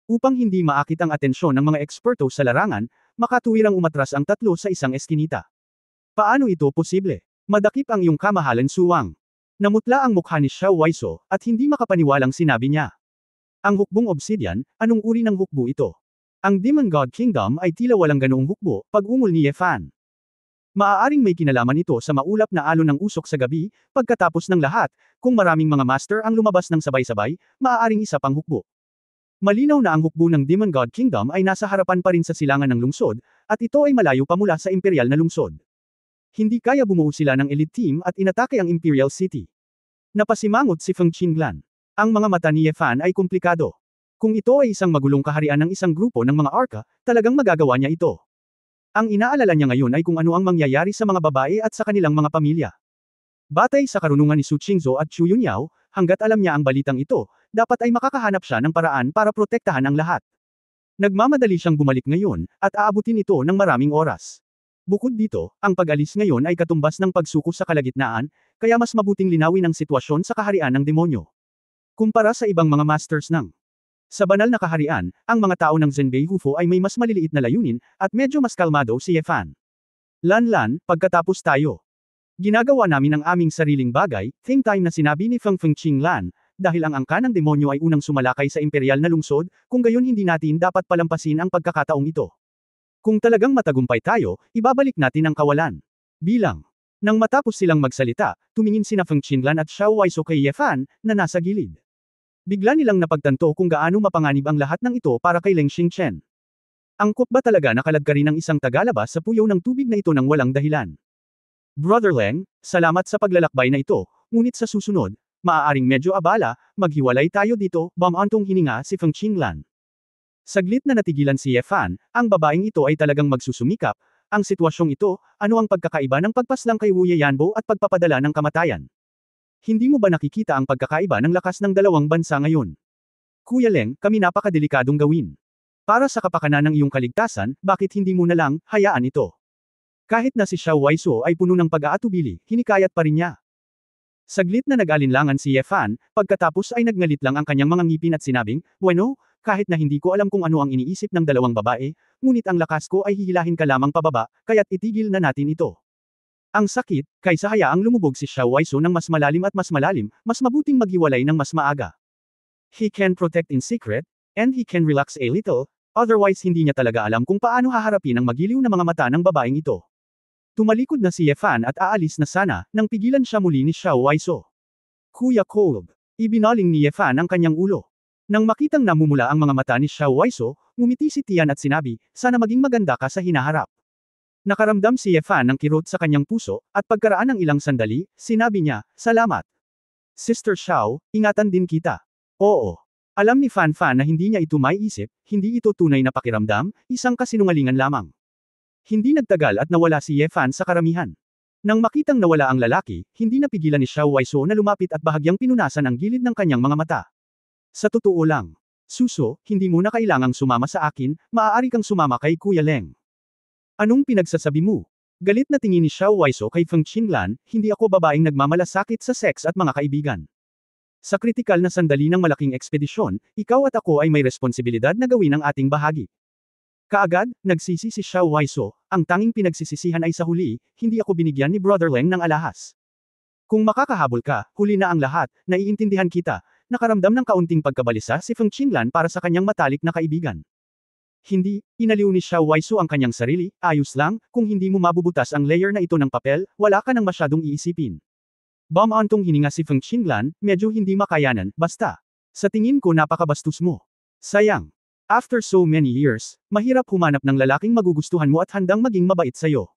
Upang hindi maakit ang atensyon ng mga eksperto sa larangan, makatuwirang umatras ang tatlo sa isang eskinita. Paano ito posible? Madakip ang iyong kamahalan Suwang. Namutla ang mukha ni Xiao Waiso, at hindi makapaniwalang sinabi niya. Ang hukbong Obsidian, anong uri ng hukbo ito? Ang Demon God Kingdom ay tila walang ganoong hukbo, pag-ungol ni Ye Fan. Maaaring may kinalaman ito sa maulap na alon ng usok sa gabi, pagkatapos ng lahat, kung maraming mga master ang lumabas ng sabay-sabay, maaaring isa pang hukbo. Malinaw na ang hukbo ng Demon God Kingdom ay nasa harapan pa rin sa silangan ng lungsod, at ito ay malayo pa mula sa imperial na lungsod. Hindi kaya bumuo sila ng elite team at inatake ang Imperial City. Napasimangot si Feng Qinglan. Ang mga mata ni Ye Fan ay komplikado. Kung ito ay isang magulong kaharian ng isang grupo ng mga arka, talagang magagawa niya ito. Ang inaalala niya ngayon ay kung ano ang mangyayari sa mga babae at sa kanilang mga pamilya. Batay sa karunungan ni Su Qingzhou at Chu Yunyao, hanggat alam niya ang balitang ito, dapat ay makakahanap siya ng paraan para protektahan ang lahat. Nagmamadali siyang bumalik ngayon, at aabutin ito ng maraming oras. Bukod dito, ang pag-alis ngayon ay katumbas ng pagsuko sa kalagitnaan, kaya mas mabuting linawin ang sitwasyon sa kaharian ng demonyo. Kumpara sa ibang mga masters ng sa banal na kaharian, ang mga tao ng Zenbei Hufo ay may mas maliliit na layunin, at medyo mas kalmado si Ye Fan. Lan, pagkatapos tayo. Ginagawa namin ang aming sariling bagay, same time na sinabi ni Feng Qinglan, dahil ang angka ng demonyo ay unang sumalakay sa imperial na lungsod, kung gayon hindi natin dapat palampasin ang pagkakataong ito. Kung talagang matagumpay tayo, ibabalik natin ang kawalan. Bilang. Nang matapos silang magsalita, tumingin sina Feng Qinglan at Xiao Waiso kay Ye Fan, na nasa gilid. Bigla nilang napagtanto kung gaano mapanganib ang lahat ng ito para kay Leng Xingchen. Angkop ba talaga nakaladkari ng isang tagalabas sa puyaw ng tubig na ito nang walang dahilan? Brother Leng, salamat sa paglalakbay na ito, ngunit sa susunod, maaaring medyo abala, maghiwalay tayo dito, bamantong hininga si Feng Qinglan. Saglit na natigilan si Ye Fan, ang babaeng ito ay talagang magsusumikap. Ang sitwasyong ito, ano ang pagkakaiba ng pagpaslang kay Wu Yanbo at pagpapadala ng kamatayan? Hindi mo ba nakikita ang pagkakaiba ng lakas ng dalawang bansa ngayon? Kuya Leng, kami napakadelikadong gawin. Para sa kapakanan ng iyong kaligtasan, bakit hindi mo na lang, hayaan ito? Kahit na si Xiao Waiso ay puno ng pag-aatubili, hinikayat pa rin niya. Saglit na nag-alinlangan si Ye Fan, pagkatapos ay nagngalit lang ang kanyang mga ngipin at sinabing, bueno, kahit na hindi ko alam kung ano ang iniisip ng dalawang babae, ngunit ang lakas ko ay hihilahin ka lamang pababa, kaya't itigil na natin ito. Ang sakit, kaysa hayaang lumubog si Xiao Waiso ng mas malalim at mas malalim, mas mabuting maghiwalay ng mas maaga. He can protect in secret, and he can relax a little, otherwise hindi niya talaga alam kung paano haharapin ang magiliw na mga mata ng babaeng ito. Tumalikod na si Ye Fan at aalis na sana, nang pigilan siya muli ni Xiao Waiso. Kuya Kolb. Ibinaling ni Ye Fan ang kanyang ulo. Nang makitang namumula ang mga mata ni Xiao Waiso, ngumiti si Tian at sinabi, sana maging maganda ka sa hinaharap. Nakaramdam si Ye Fan ng kirot sa kanyang puso, at pagkaraan ng ilang sandali, sinabi niya, salamat. Sister Xiao, ingatan din kita. Oo. Alam ni Fan na hindi niya ito maiisip, hindi ito tunay na pakiramdam, isang kasinungalingan lamang. Hindi nagtagal at nawala si Ye Fan sa karamihan. Nang makitang nawala ang lalaki, hindi napigilan ni Xiao Waiso na lumapit at bahagyang pinunasan ang gilid ng kanyang mga mata. Sa totoo lang. Suso, hindi mo na kailangang sumama sa akin, maaari kang sumama kay Kuya Leng. Anong pinagsasabi mo? Galit na tingin ni Xiao Waiso kay Feng Qinglan, hindi ako babaeng nagmamalasakit sa sex at mga kaibigan. Sa kritikal na sandali ng malaking ekspedisyon, ikaw at ako ay may responsibilidad na gawin ang ating bahagi. Kaagad, nagsisi si Xiao Waiso, ang tanging pinagsisisihan ay sa huli, hindi ako binigyan ni Brother Leng ng alahas. Kung makakahabol ka, huli na ang lahat, naiintindihan kita, nakaramdam ng kaunting pagkabalisa si Feng Qinglan para sa kanyang matalik na kaibigan. Hindi, inaliw ni Xiao Waiso ang kanyang sarili, ayos lang, kung hindi mo mabubutas ang layer na ito ng papel, wala ka nang masyadong iisipin. Bumantong hininga si Feng Qinglan, medyo hindi makayanan, basta. Sa tingin ko napakabastos mo. Sayang. After so many years, mahirap humanap ng lalaking magugustuhan mo at handang maging mabait sa'yo.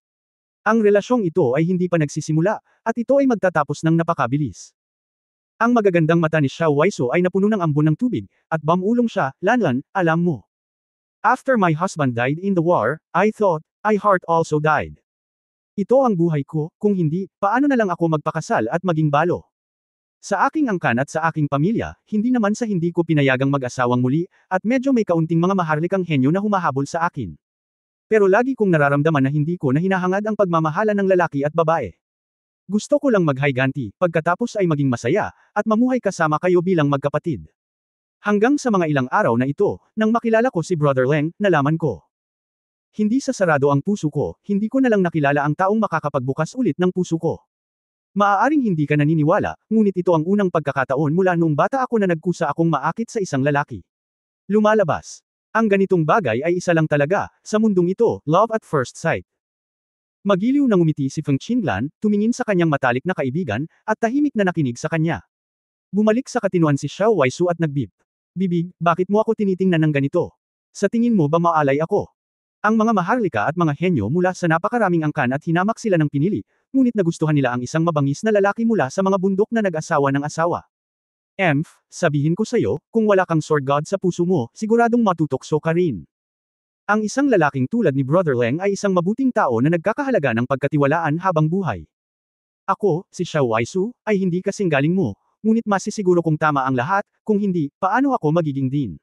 Ang relasyong ito ay hindi pa nagsisimula, at ito ay magtatapos ng napakabilis. Ang magagandang mata ni Xiao Waiso ay napuno ng ambon ng tubig, at bumulong siya, Lanlan, alam mo. After my husband died in the war, I thought, my heart also died. Ito ang buhay ko, kung hindi, paano na lang ako magpakasal at maging balo? Sa aking angkan at sa aking pamilya, hindi naman sa hindi ko pinayagang mag-asawang muli, at medyo may kaunting mga maharlikang henyo na humahabol sa akin. Pero lagi kong nararamdaman na hindi ko na hinahangad ang pagmamahala ng lalaki at babae. Gusto ko lang maghiganti, pagkatapos ay maging masaya, at mamuhay kasama kayo bilang magkapatid. Hanggang sa mga ilang araw na ito, nang makilala ko si Brother Leng, nalaman ko. Hindi sa sarado ang puso ko, hindi ko na lang nakilala ang taong makakapagbukas ulit ng puso ko. Maaaring hindi ka naniniwala, ngunit ito ang unang pagkakataon mula noong bata ako na nagkusa akong maakit sa isang lalaki. Lumalabas. Ang ganitong bagay ay isa lang talaga, sa mundong ito, love at first sight. Magiliw na ngumiti si Feng Qinglan, tumingin sa kanyang matalik na kaibigan, at tahimik na nakinig sa kanya. Bumalik sa katinuan si Xiao Waiso at nagbib. Bibig, bakit mo ako tinitingnan ng ganito? Sa tingin mo ba maalay ako? Ang mga maharlika at mga henyo mula sa napakaraming angkan at hinamak sila ng pinili, ngunit nagustuhan nila ang isang mabangis na lalaki mula sa mga bundok na nag-asawa ng asawa. Sabihin ko sa'yo, kung wala kang sword god sa puso mo, siguradong matutokso ka rin. Ang isang lalaking tulad ni Brother Leng ay isang mabuting tao na nagkakahalaga ng pagkatiwalaan habang buhay. Ako, si Xiao Waisu, ay hindi kasing galing mo, ngunit masisiguro kung tama ang lahat, kung hindi, paano ako magiging din?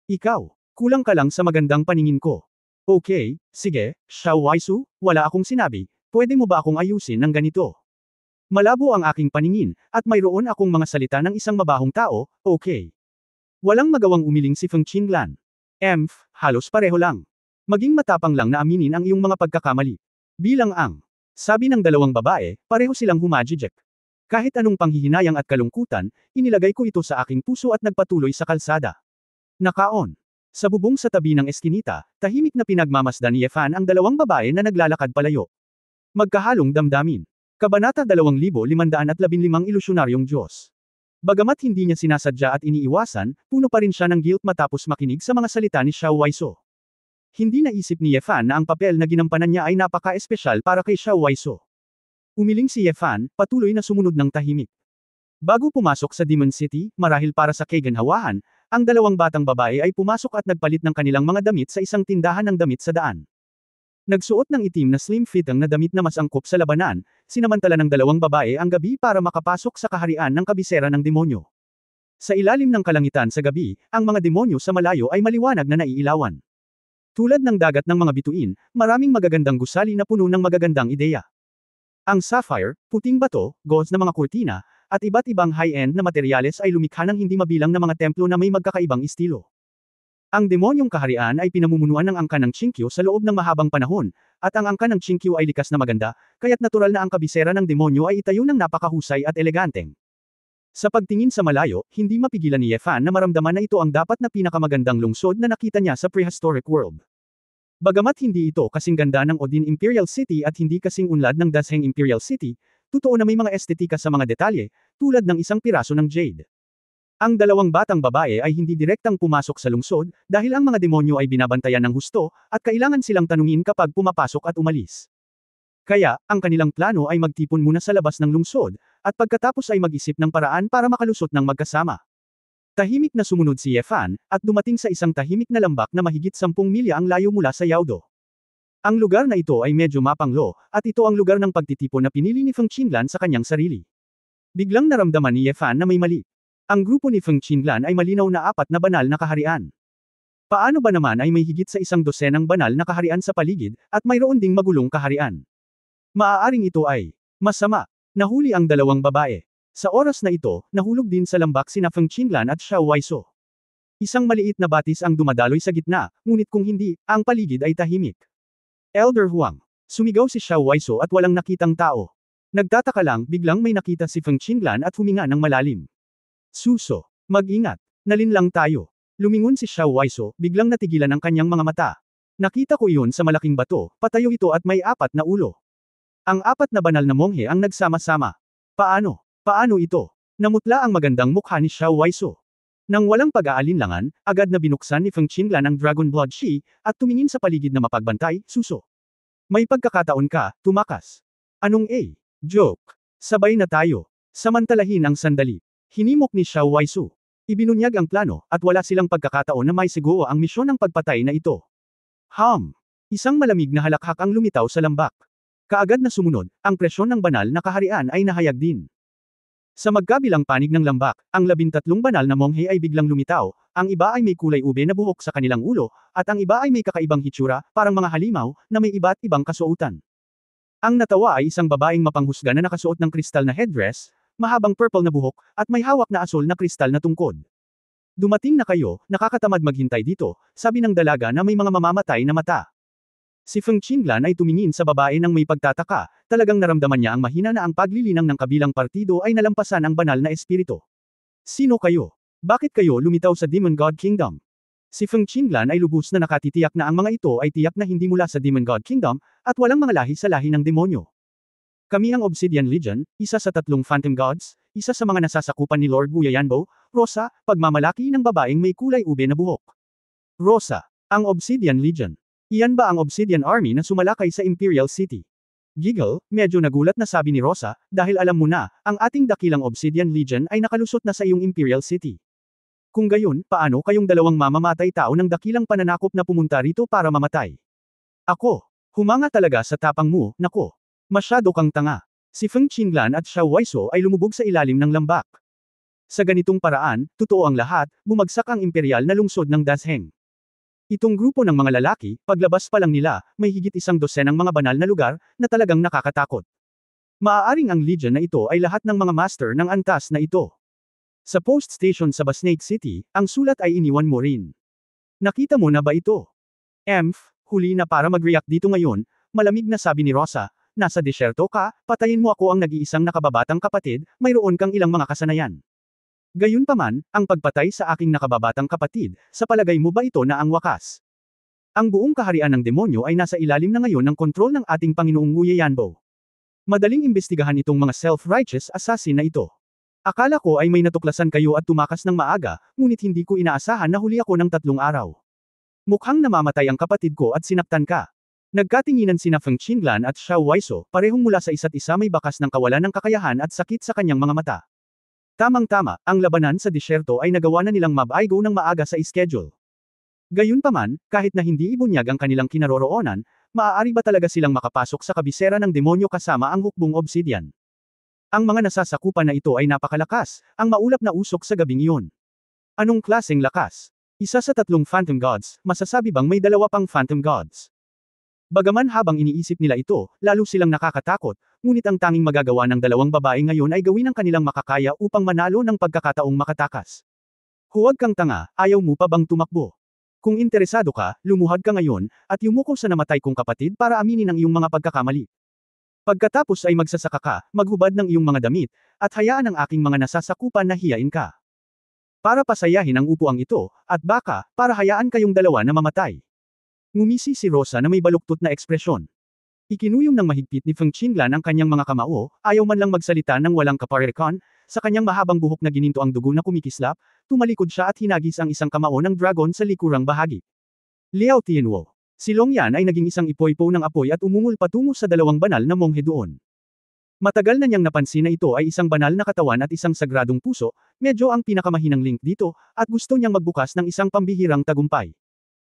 Ikaw, kulang ka lang sa magandang paningin ko. Okay, sige, Xiao Waisu, wala akong sinabi, pwede mo ba akong ayusin ng ganito? Malabo ang aking paningin, at mayroon akong mga salita ng isang mabahong tao, okay. Walang magawang umiling si Feng Qinglan. Halos pareho lang. Maging matapang lang na aminin ang iyong mga pagkakamali. Bilang sabi ng dalawang babae, pareho silang humajijek. Kahit anong panghihinayang at kalungkutan, inilagay ko ito sa aking puso at nagpatuloy sa kalsada. Nakaon. Sa bubong sa tabi ng eskinita, tahimik na pinagmamasdan ni Yefan ang dalawang babae na naglalakad palayo. Magkahalong damdamin. Kabanata 2515 Ilusyonaryong Diyos. Bagamat hindi niya sinasadya at iniiwasan, puno pa rin siya ng guilt matapos makinig sa mga salita ni Xiao Waiso. Hindi naisip ni Yefan na ang papel na ginampanan niya ay napaka-espesyal para kay Xiao Waiso. Umiling si Yefan, patuloy na sumunod ng tahimik. Bago pumasok sa Demon City, marahil para sa kaginhawahan, ang dalawang batang babae ay pumasok at nagpalit ng kanilang mga damit sa isang tindahan ng damit sa daan. Nagsuot ng itim na slim fitting na damit na mas angkop sa labanan, sinamantala ng dalawang babae ang gabi para makapasok sa kaharian ng kabisera ng demonyo. Sa ilalim ng kalangitan sa gabi, ang mga demonyo sa malayo ay maliwanag na naiilawan. Tulad ng dagat ng mga bituin, maraming magagandang gusali na puno ng magagandang ideya. Ang sapphire, puting bato, gauze na mga kurtina, at iba't ibang high-end na materyales ay lumikha ng hindi mabilang na mga templo na may magkakaibang estilo. Ang demonyong kaharian ay pinamumunuan ng angkan ng Chinkyu sa loob ng mahabang panahon, at ang angkan ng Chinkyu ay likas na maganda, kaya't natural na ang kabisera ng demonyo ay itayo ng napakahusay at eleganteng. Sa pagtingin sa malayo, hindi mapigilan ni Yefan na maramdaman na ito ang dapat na pinakamagandang lungsod na nakita niya sa prehistoric world. Bagamat hindi ito kasing ganda ng Odin Imperial City at hindi kasing unlad ng Dasheng Imperial City, totoo na may mga estetika sa mga detalye, tulad ng isang piraso ng jade. Ang dalawang batang babae ay hindi direktang pumasok sa lungsod, dahil ang mga demonyo ay binabantayan ng husto, at kailangan silang tanungin kapag pumapasok at umalis. Kaya, ang kanilang plano ay magtipon muna sa labas ng lungsod, at pagkatapos ay mag-isip ng paraan para makalusot ng magkasama. Tahimik na sumunod si Yefan, at dumating sa isang tahimik na lambak na mahigit 10 milya ang layo mula sa Yaodo. Ang lugar na ito ay medyo mapanglo, at ito ang lugar ng pagtitipon na pinili ni Feng Qinglan sa kanyang sarili. Biglang naramdaman ni Yefan na may mali. Ang grupo ni Feng Qinglan ay malinaw na 4 na banal na kaharian. Paano ba naman ay may higit sa 100 banal na kaharian sa paligid, at mayroon ding magulong kaharian? Maaaring ito ay masama. Nahuli ang dalawang babae. Sa oras na ito, nahulog din sa lambak sina Feng Qinglan at Xiao Waiso. Isang maliit na batis ang dumadaloy sa gitna, ngunit kung hindi, ang paligid ay tahimik. Elder Huang. Sumigaw si Xiao Waiso at walang nakitang tao. Nagtataka lang, biglang may nakita si Feng Qinglan at huminga ng malalim. Suso. Mag-ingat. Nalinlang tayo. Lumingon si Xiao Waiso, biglang natigilan ang kanyang mga mata. Nakita ko iyon sa malaking bato, patayo ito at may 4 na ulo. Ang 4 na banal na monghe ang nagsama-sama. Paano? Paano ito? Namutla ang magandang mukha ni Xiao Waiso. Nang walang pag-aalinlangan, agad na binuksan ni Feng Qinglan ang Dragon Blood Shi, at tumingin sa paligid na mapagbantay, suso. May pagkakataon ka, tumakas. Anong joke? Sabay na tayo. Samantalahin ang sandali. Hinimok ni Xiao Waiso. Ibinunyag ang plano, at wala silang pagkakataon na may sigaw ang misyon ng pagpatay na ito. Isang malamig na halakhak ang lumitaw sa lambak. Kaagad na sumunod, ang presyon ng banal na kaharian ay nahayag din. Sa magkabilang panig ng lambak, ang 13 banal na monghe ay biglang lumitaw, ang iba ay may kulay ube na buhok sa kanilang ulo, at ang iba ay may kakaibang hitsura, parang mga halimaw, na may iba't ibang kasuotan. Ang natawa ay isang babaeng mapanghusga na nakasuot ng kristal na headdress, mahabang purple na buhok, at may hawak na asol na kristal na tungkod. Dumating na kayo, nakakatamad maghintay dito, sabi ng dalaga na may mga mamamatay na mata. Si Feng Qinglan ay tumingin sa babae ng may pagtataka, talagang naramdaman niya ang mahina na ang paglilinang ng kabilang partido ay nalampasan ang banal na espiritu. Sino kayo? Bakit kayo lumitaw sa Demon God Kingdom? Si Feng Qinglan ay lubos na nakatitiyak na ang mga ito ay tiyak na hindi mula sa Demon God Kingdom, at walang mga lahi sa lahi ng demonyo. Kami ang Obsidian Legion, isa sa 3 Phantom Gods, isa sa mga nasasakupan ni Lord Wu Yanbo, Rosa, pagmamalaki ng babaeng may kulay ube na buhok. Rosa, ang Obsidian Legion. Iyan ba ang Obsidian Army na sumalakay sa Imperial City? Giggle, medyo nagulat na sabi ni Rosa, dahil alam mo na, ang ating dakilang Obsidian Legion ay nakalusot na sa iyong Imperial City. Kung gayon, paano kayong dalawang mamamatay tao ng dakilang pananakop na pumunta rito para mamatay? Ako, humanga talaga sa tapang mo, nako. Masyado kang tanga. Si Feng Qinglan at Xiao Waiso ay lumubog sa ilalim ng lambak. Sa ganitong paraan, totoo ang lahat, bumagsak ang imperial na lungsod ng Dasheng. Itong grupo ng mga lalaki, paglabas pa lang nila, may higit 100 ng mga banal na lugar, na talagang nakakatakot. Maaaring ang legion na ito ay lahat ng mga master ng antas na ito. Sa post station sa Basnake City, ang sulat ay iniwan mo rin. Nakita mo na ba ito? Huli na para mag-react dito ngayon, malamig na sabi ni Rosa, nasa disyerto ka, patayin mo ako ang nag-iisang nakababatang kapatid, mayroon kang ilang mga kasanayan. Gayunpaman, ang pagpatay sa aking nakababatang kapatid, sa palagay mo ba ito na ang wakas? Ang buong kaharian ng demonyo ay nasa ilalim na ngayon ng kontrol ng ating Panginoong Wu Yanbo. Madaling imbestigahan itong mga self-righteous assassin na ito. Akala ko ay may natuklasan kayo at tumakas ng maaga, ngunit hindi ko inaasahan na huli ako ng 3 araw. Mukhang namamatay ang kapatid ko at sinaktan ka. Nagkatinginan sina Feng Qinglan at Xiao Waiso, parehong mula sa isa't isa may bakas ng kawalan ng kakayahan at sakit sa kanyang mga mata. Tamang-tama, ang labanan sa disyerto ay nagawa na nilang mabaigo ng maaga sa schedule. Gayunpaman, kahit na hindi ibunyag ang kanilang kinaroroonan, maaari ba talaga silang makapasok sa kabisera ng demonyo kasama ang hukbong obsidian? Ang mga nasasakupan na ito ay napakalakas, ang maulap na usok sa gabing iyon. Anong klaseng lakas? Isa sa 3 Phantom Gods, masasabi bang may 2 pang Phantom Gods? Bagaman habang iniisip nila ito, lalo silang nakakatakot, ngunit ang tanging magagawa ng 2 babae ngayon ay gawin ang kanilang makakaya upang manalo ng pagkakataong makatakas. Huwag kang tanga, ayaw mo pa bang tumakbo? Kung interesado ka, lumuhad ka ngayon, at yumuko sa namatay kong kapatid para aminin ang iyong mga pagkakamali. Pagkatapos ay magsasaka ka, maghubad ng iyong mga damit, at hayaan ang aking mga nasasakupan na hiyain ka. Para pasayahin ang upuang ito, at baka, para hayaan kayong 2 na mamatay. Ngumisi si Rosa na may baluktot na ekspresyon. Ikinuyom ng mahigpit ni Feng Qinglan ang kanyang mga kamao, ayaw man lang magsalita ng walang kaparekan, sa kanyang mahabang buhok na gininto ang dugo na kumikislap, tumalikod siya at hinagis ang isang kamao ng dragon sa likurang bahagi. Liao Tianwo. Si Long Yan ay naging isang ipoy-po ng apoy at umungol patungo sa 2 banal na monghe doon. Matagal na niyang napansin na ito ay isang banal na katawan at isang sagradong puso, medyo ang pinakamahinang link dito, at gusto niyang magbukas ng isang pambihirang tagumpay.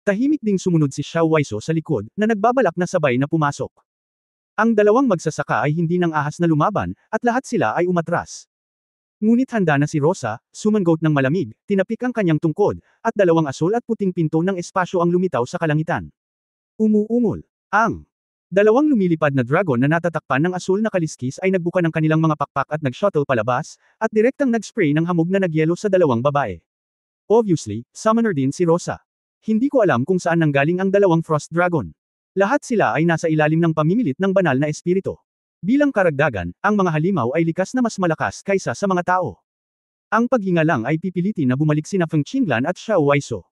Tahimik ding sumunod si Xiao Waiso sa likod, na nagbabalak na sabay na pumasok. Ang 2 magsasaka ay hindi nang ahas na lumaban, at lahat sila ay umatras. Ngunit handa na si Rosa, sumangot ng malamig, tinapik ang kanyang tungkod, at 2 asul at puting pinto ng espasyo ang lumitaw sa kalangitan. Umuungol. Ang Dalawang lumilipad na dragon na natatakpan ng asul na kaliskis ay nagbuka ng kanilang mga pakpak at nag-shuttle palabas, at direktang nag-spray ng hamog na nagyelo sa dalawang babae. Obviously, summoner din si Rosa. Hindi ko alam kung saan nanggaling ang dalawang Frost Dragon. Lahat sila ay nasa ilalim ng pamimilit ng banal na espiritu. Bilang karagdagan, ang mga halimaw ay likas na mas malakas kaysa sa mga tao. Ang paghinga lang ay pipilitin na bumalik sina Feng Qinglan at Xiao Waiso.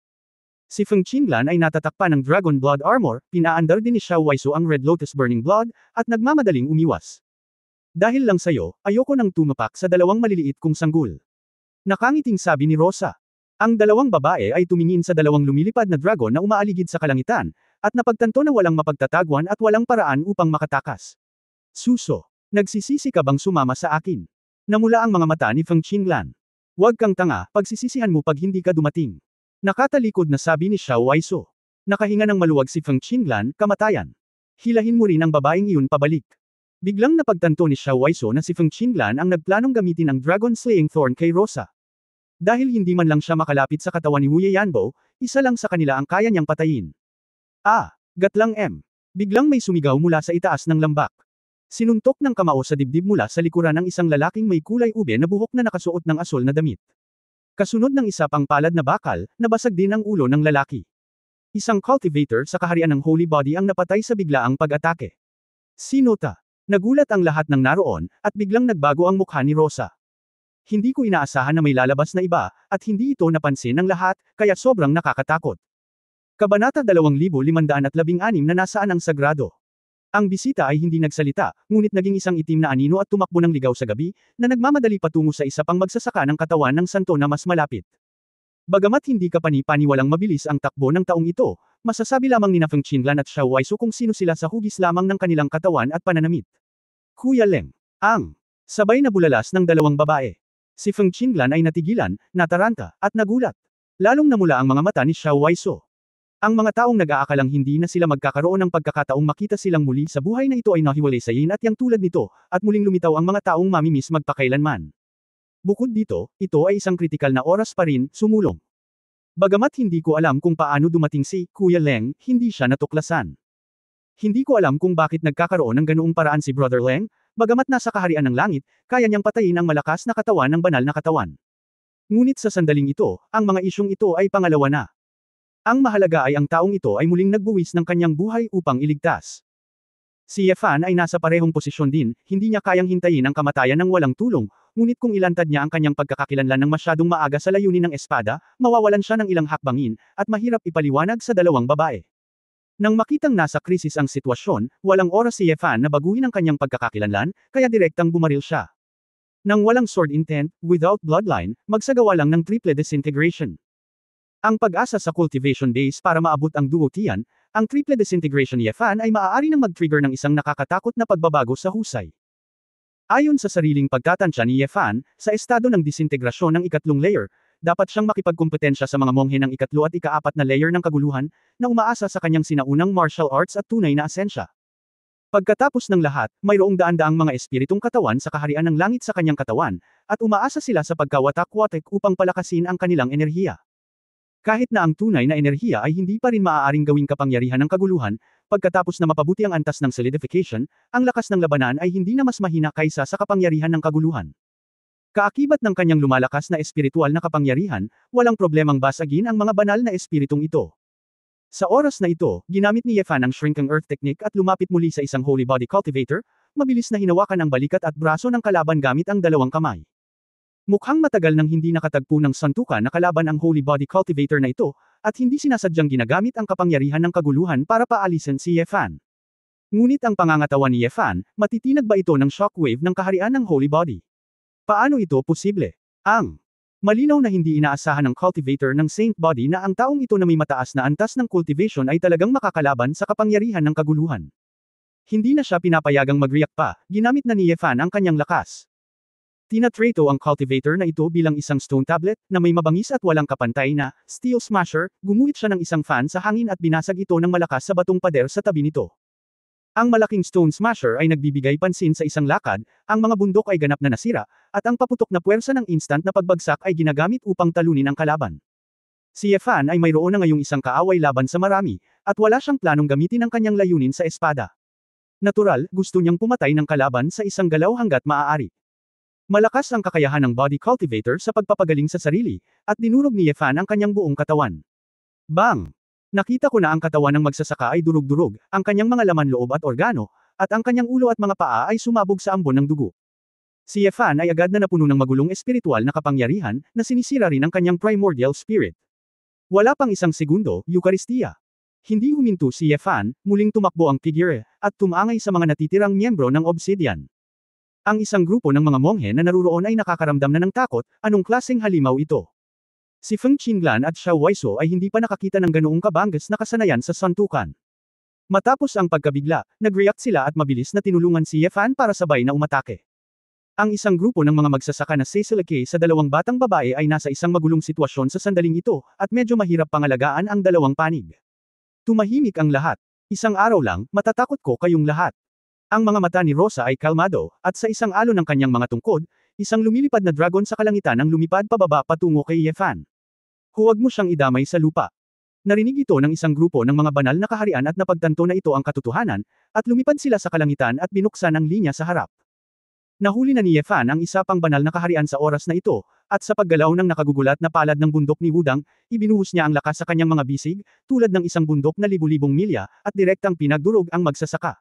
Si Feng Qinglan ay natatakpan ng Dragon Blood Armor, pinaandar din ni Xiao Waiso ang Red Lotus Burning Blood, at nagmamadaling umiwas. Dahil lang sayo, ayoko nang tumapak sa dalawang maliliit kong sanggol. Nakangiting sabi ni Rosa. Ang dalawang babae ay tumingin sa dalawang lumilipad na dragon na umaaligid sa kalangitan, at napagtanto na walang mapagtatagwan at walang paraan upang makatakas. Suso, nagsisisi ka bang sumama sa akin? Namula ang mga mata ni Feng Qinglan. Huwag kang tanga, pagsisisihan mo pag hindi ka dumating. Nakatalikod na sabi ni Xiao Waiso. Nakahinga ng maluwag si Feng Qinglan, kamatayan. Hilahin mo rin ang babaeng iyon pabalik. Biglang napagtanto ni Xiao Waiso na si Feng Qinglan ang nagplanong gamitin ang Dragon Slaying Thorn kay Rosa. Dahil hindi man lang siya makalapit sa katawan ni Wu Yanbo, isa lang sa kanila ang kaya niyang patayin. Gatlang M. Biglang may sumigaw mula sa itaas ng lambak. Sinuntok ng kamao sa dibdib mula sa likuran ng isang lalaking may kulay ube na buhok na nakasuot ng asul na damit. Kasunod ng isa pang palad na bakal, nabasag din ang ulo ng lalaki. Isang cultivator sa kaharian ng Holy Body ang napatay sa biglaang pag-atake. Sinota. Nagulat ang lahat ng naroon, at biglang nagbago ang mukha ni Rosa. Hindi ko inaasahan na may lalabas na iba, at hindi ito napansin ng lahat, kaya sobrang nakakatakot. Kabanata 2516 na nasaan ang sagrado. Ang bisita ay hindi nagsalita, ngunit naging isang itim na anino at tumakbo ng ligaw sa gabi, na nagmamadali patungo sa isa pang magsasaka ng katawan ng santo na mas malapit. Bagamat hindi kapani-paniwalang mabilis ang takbo ng taong ito, masasabi lamang ni Feng Qinglan at Xiao Waiso kung sino sila sa hugis lamang ng kanilang katawan at pananamit. Kuya Leng. Ang sabay na bulalas ng dalawang babae. Si Feng Qinglan ay natigilan, nataranta, at nagulat. Lalong namula ang mga mata ni Xiao Waiso. Ang mga taong nag-aakalang hindi na sila magkakaroon ng pagkakataong makita silang muli sa buhay na ito ay nahiwalay sa yin at yang tulad nito, at muling lumitaw ang mga taong mamimiss magpakailanman. Bukod dito, ito ay isang kritikal na oras pa rin, sumulong. Bagamat hindi ko alam kung paano dumating si Kuya Leng, hindi siya natuklasan. Hindi ko alam kung bakit nagkakaroon ng ganoong paraan si Brother Leng, bagamat nasa kaharian ng langit, kaya niyang patayin ang malakas na katawan ng banal na katawan. Ngunit sa sandaling ito, ang mga isyong ito ay pangalawa na. Ang mahalaga ay ang taong ito ay muling nagbuwis ng kanyang buhay upang iligtas. Si Yefan ay nasa parehong posisyon din, hindi niya kayang hintayin ang kamatayan ng walang tulong, ngunit kung ilantad niya ang kanyang pagkakakilanlan ng masyadong maaga sa layunin ng espada, mawawalan siya ng ilang hakbangin, at mahirap ipaliwanag sa dalawang babae. Nang makitang nasa krisis ang sitwasyon, walang oras si Yefan na baguhin ang kanyang pagkakakilanlan, kaya direktang bumaril siya. Nang walang sword intent, without bloodline, magsagawa lang ng triple disintegration. Ang pag-asa sa cultivation base para maabot ang Duo Tian, ang triple disintegration Yefan ay maaari nang mag-trigger ng isang nakakatakot na pagbabago sa husay. Ayon sa sariling pagtatansya ni Yefan, sa estado ng disintegrasyon ng ikatlong layer, dapat siyang makipagkompetensya sa mga monghe ng ikatlo at ikaapat na layer ng kaguluhan, na umaasa sa kanyang sinaunang martial arts at tunay na asensya. Pagkatapos ng lahat, mayroong daan-daang mga espiritong katawan sa kaharian ng langit sa kanyang katawan, at umaasa sila sa pagkawatak-watak upang palakasin ang kanilang enerhiya. Kahit na ang tunay na enerhiya ay hindi pa rin maaaring gawing kapangyarihan ng kaguluhan, pagkatapos na mapabuti ang antas ng solidification, ang lakas ng labanan ay hindi na mas mahina kaysa sa kapangyarihan ng kaguluhan. Kaakibat ng kanyang lumalakas na espiritual na kapangyarihan, walang problemang basagin ang mga banal na espiritong ito. Sa oras na ito, ginamit ni Yefan ang Shrinking Earth Technique at lumapit muli sa isang Holy Body Cultivator, mabilis na hinawakan ang balikat at braso ng kalaban gamit ang dalawang kamay. Mukhang matagal nang hindi nakatagpo ng santukan na kalaban ang Holy Body Cultivator na ito, at hindi sinasadyang ginagamit ang kapangyarihan ng kaguluhan para paalisin si Yefan. Ngunit ang pangangatawan ni Yefan, matitinag ba ito ng shockwave ng kaharian ng Holy Body? Paano ito posible? Malinaw na hindi inaasahan ng cultivator ng Saint Body na ang taong ito na may mataas na antas ng cultivation ay talagang makakalaban sa kapangyarihan ng kaguluhan. Hindi na siya pinapayagang mag-react pa, ginamit na ni Yefan ang kanyang lakas. Tinatrato ang cultivator na ito bilang isang stone tablet, na may mabangis at walang kapantay na steel smasher, gumuhit siya ng isang fan sa hangin at binasag ito ng malakas sa batong pader sa tabi nito. Ang malaking stone smasher ay nagbibigay pansin sa isang lakad, ang mga bundok ay ganap na nasira, at ang paputok na puwersa ng instant na pagbagsak ay ginagamit upang talunin ang kalaban. Si Yefan ay mayroon na ngayong isang kaaway laban sa marami, at wala siyang planong gamitin ang kanyang layunin sa espada. Natural, gusto niyang pumatay ng kalaban sa isang galaw hanggat maaari. Malakas ang kakayahan ng body cultivator sa pagpapagaling sa sarili, at dinurog ni Yefan ang kanyang buong katawan. Bang! Nakita ko na ang katawan ng magsasaka ay durug-durog, ang kanyang mga laman loob at organo, at ang kanyang ulo at mga paa ay sumabog sa ambon ng dugo. Si Yefan ay agad na napuno ng magulong espiritual na kapangyarihan, na sinisira rin ang kanyang primordial spirit. Wala pang isang segundo, Eucharistia. Hindi huminto si Yefan, muling tumakbo ang figure, at tumangay sa mga natitirang miyembro ng Obsidian. Ang isang grupo ng mga monghe na naruroon ay nakakaramdam na ng takot, anong klaseng halimaw ito? Si Feng Qinglan at Xiao Waiso ay hindi pa nakakita ng ganoong kabangas na kasanayan sa santukan. Matapos ang pagkabigla, nag-react sila at mabilis na tinulungan si Yefan para sabay na umatake. Ang isang grupo ng mga magsasaka na Cecil sa dalawang batang babae ay nasa isang magulong sitwasyon sa sandaling ito, at medyo mahirap pangalagaan ang dalawang panig. Tumahimik ang lahat. Isang araw lang, matatakot ko kayong lahat. Ang mga mata ni Rosa ay kalmado, at sa isang alon ng kanyang mga tungkod, isang lumilipad na dragon sa kalangitan ang lumipad pababa patungo kay Yefan. Huwag mo siyang idamay sa lupa. Narinig ito ng isang grupo ng mga banal na kaharian at napagtanto na ito ang katotohanan, at lumipad sila sa kalangitan at binuksan ang linya sa harap. Nahuli na ni Yefan ang isa pang banal na kaharian sa oras na ito, at sa paggalaw ng nakagugulat na palad ng bundok ni Wudang, ibinuhos niya ang lakas sa kanyang mga bisig, tulad ng isang bundok na libu-libong milya, at direktang pinagdurog ang magsasaka.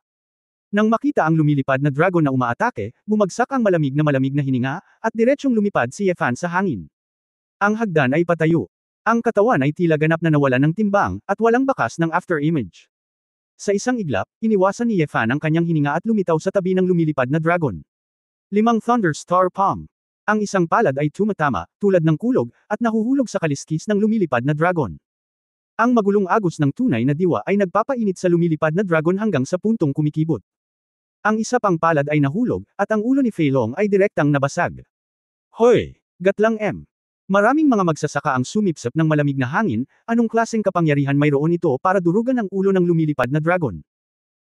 Nang makita ang lumilipad na dragon na umaatake, bumagsak ang malamig na hininga, at diretsyong lumipad si Yefan sa hangin. Ang hagdan ay patayo. Ang katawan ay tila ganap na nawalan ng timbang, at walang bakas ng afterimage. Sa isang iglap, iniwasan ni Yefan ang kanyang hininga at lumitaw sa tabi ng lumilipad na dragon. 5 Thunder Star Palm. Ang isang palad ay tumatama, tulad ng kulog, at nahuhulog sa kaliskis ng lumilipad na dragon. Ang magulong agos ng tunay na diwa ay nagpapainit sa lumilipad na dragon hanggang sa puntong kumikibot. Ang isa pang palad ay nahulog, at ang ulo ni Fei Long ay direktang nabasag. Hoy! Gatlang M. Maraming mga magsasaka ang sumipsip ng malamig na hangin, anong klaseng kapangyarihan mayroon ito para durugan ang ulo ng lumilipad na dragon?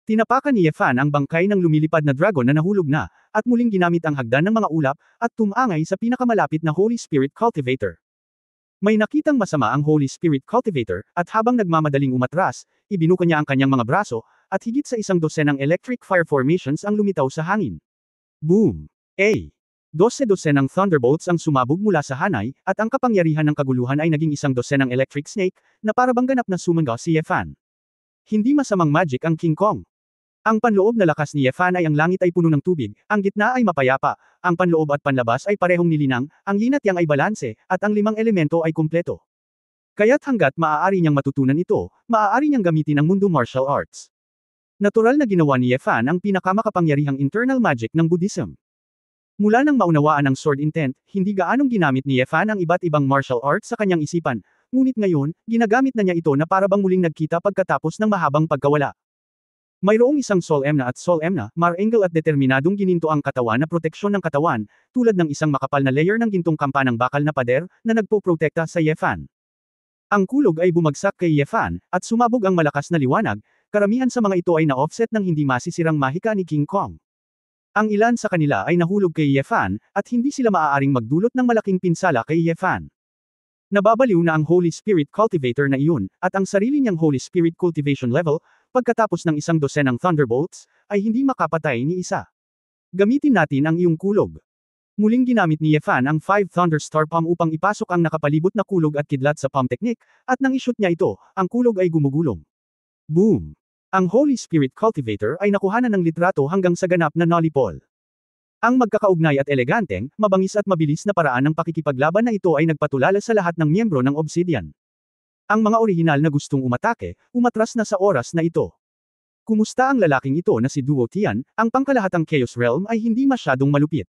Tinapakan ni Yefan ang bangkay ng lumilipad na dragon na nahulog na, at muling ginamit ang hagdan ng mga ulap, at tumangay sa pinakamalapit na Holy Spirit Cultivator. May nakitang masama ang Holy Spirit Cultivator, at habang nagmamadaling umatras, ibinuka niya ang kanyang mga braso, at higit sa 12 electric fire formations ang lumitaw sa hangin. Boom! 12 ng thunderbolts ang sumabog mula sa hanay, at ang kapangyarihan ng kaguluhan ay naging 12 electric snake, na parabang ganap na sumangga si Yefan. Hindi masamang magic ang King Kong. Ang panloob na lakas ni Yefan ay ang langit ay puno ng tubig, ang gitna ay mapayapa, ang panloob at panlabas ay parehong nilinang, ang yin at yang ay balanse, at ang 5 elemento ay kumpleto. Kaya't hanggat maaari niyang matutunan ito, maaari niyang gamitin ang mundo martial arts. Natural na ginawa ni Yefan ang pinakamakapangyarihang internal magic ng Buddhism. Mula nang maunawaan ang sword intent, hindi gaanong ginamit ni Yefan ang iba't ibang martial arts sa kanyang isipan, ngunit ngayon, ginagamit na niya ito na parabang muling nagkita pagkatapos ng mahabang pagkawala. Mayroong isang Sol Emna at Sol Emna, Mar-Angle at determinadong gininto ang katawan na proteksyon ng katawan, tulad ng isang makapal na layer ng gintong kampanang bakal na pader, na nagpoprotekta sa Yefan. Ang kulog ay bumagsak kay Yefan, at sumabog ang malakas na liwanag, karamihan sa mga ito ay na-offset ng hindi masisirang mahika ni King Kong. Ang ilan sa kanila ay nahulog kay Yefan, at hindi sila maaaring magdulot ng malaking pinsala kay Yefan. Nababaliw na ang Holy Spirit Cultivator na iyon, at ang sarili niyang Holy Spirit Cultivation level, pagkatapos ng 12 thunderbolts, ay hindi makapatay ni isa. Gamitin natin ang iyong kulog. Muling ginamit ni Yefan ang 5 Thunder Star Palm upang ipasok ang nakapalibot na kulog at kidlat sa palm technique, at nang ishoot niya ito, ang kulog ay gumugulong. Boom! Ang Holy Spirit Cultivator ay nakuhanan ng litrato hanggang sa ganap na nolipol. Ang magkakaugnay at eleganteng, mabangis at mabilis na paraan ng pakikipaglaban na ito ay nagpatulala sa lahat ng miyembro ng Obsidian. Ang mga orihinal na gustong umatake, umatras na sa oras na ito. Kumusta ang lalaking ito na si Duo Tian, ang pangkalahatang Chaos Realm ay hindi masyadong malupit.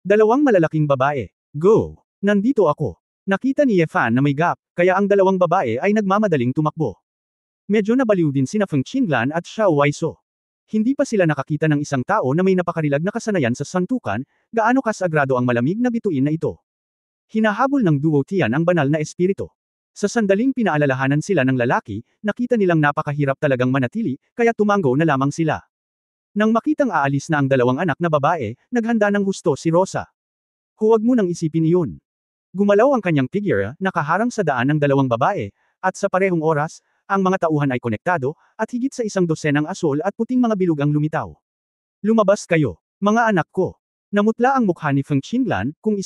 2 malalaking babae. Go! Nandito ako. Nakita ni Yefan na may gap, kaya ang 2 babae ay nagmamadaling tumakbo. Medyo nabaliw din sina Feng Qinglan at Xiao Waiso. Hindi pa sila nakakita ng isang tao na may napakarilag na kasanayan sa santukan, gaano kasagrado ang malamig na bituin na ito. Hinahabol ng Duo Tian ang banal na espiritu. Sa sandaling pinaalalahanan sila ng lalaki, nakita nilang napakahirap talagang manatili, kaya tumango na lamang sila. Nang makitang aalis na ang 2 anak na babae, naghanda ng husto si Rosa. Huwag mo nang isipin iyon. Gumalaw ang kanyang figure, nakaharang sa daan ng 2 babae, at sa parehong oras, ang mga tauhan ay konektado, at higit sa 100 asol at puting mga bilog ang lumitaw. Lumabas kayo, mga anak ko. Namutla ang mukha ni Feng Qinglan, kung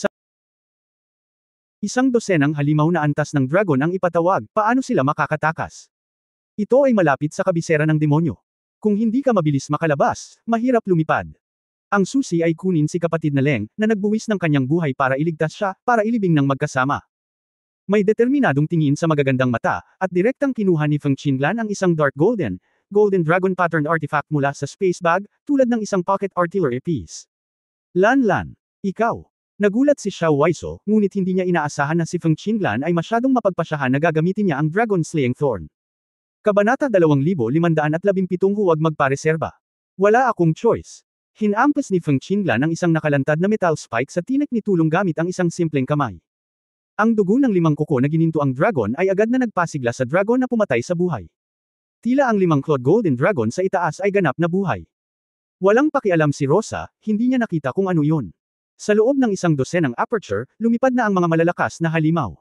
isang dosenang halimaw na antas ng dragon ang ipatawag, paano sila makakatakas? Ito ay malapit sa kabisera ng demonyo. Kung hindi ka mabilis makalabas, mahirap lumipad. Ang susi ay kunin si kapatid na Leng, na nagbuwis ng kanyang buhay para iligtas siya, para ilibing ng magkasama. May determinadong tingin sa magagandang mata, at direktang kinuha ni Feng Qinglan ang isang dark golden dragon pattern artifact mula sa space bag, tulad ng isang pocket artillery piece. Lan, ikaw. Nagulat si Xiao Waiso, ngunit hindi niya inaasahan na si Feng Qinglan ay masyadong mapagpasyahan na gagamitin niya ang Dragon Slaying Thorn. Kabanata 2517 Huwag magpareserba. Wala akong choice. Hinampas ni Feng Qinglan ang isang nakalantad na metal spike sa tinik ni Tulong gamit ang isang simpleng kamay. Ang dugo ng 5 kuko na gininto ang dragon ay agad na nagpasigla sa dragon na pumatay sa buhay. Tila ang 5 clawed golden dragon sa itaas ay ganap na buhay. Walang pakialam si Rosa, hindi niya nakita kung ano yun. Sa loob ng 100 aperture, lumipad na ang mga malalakas na halimaw.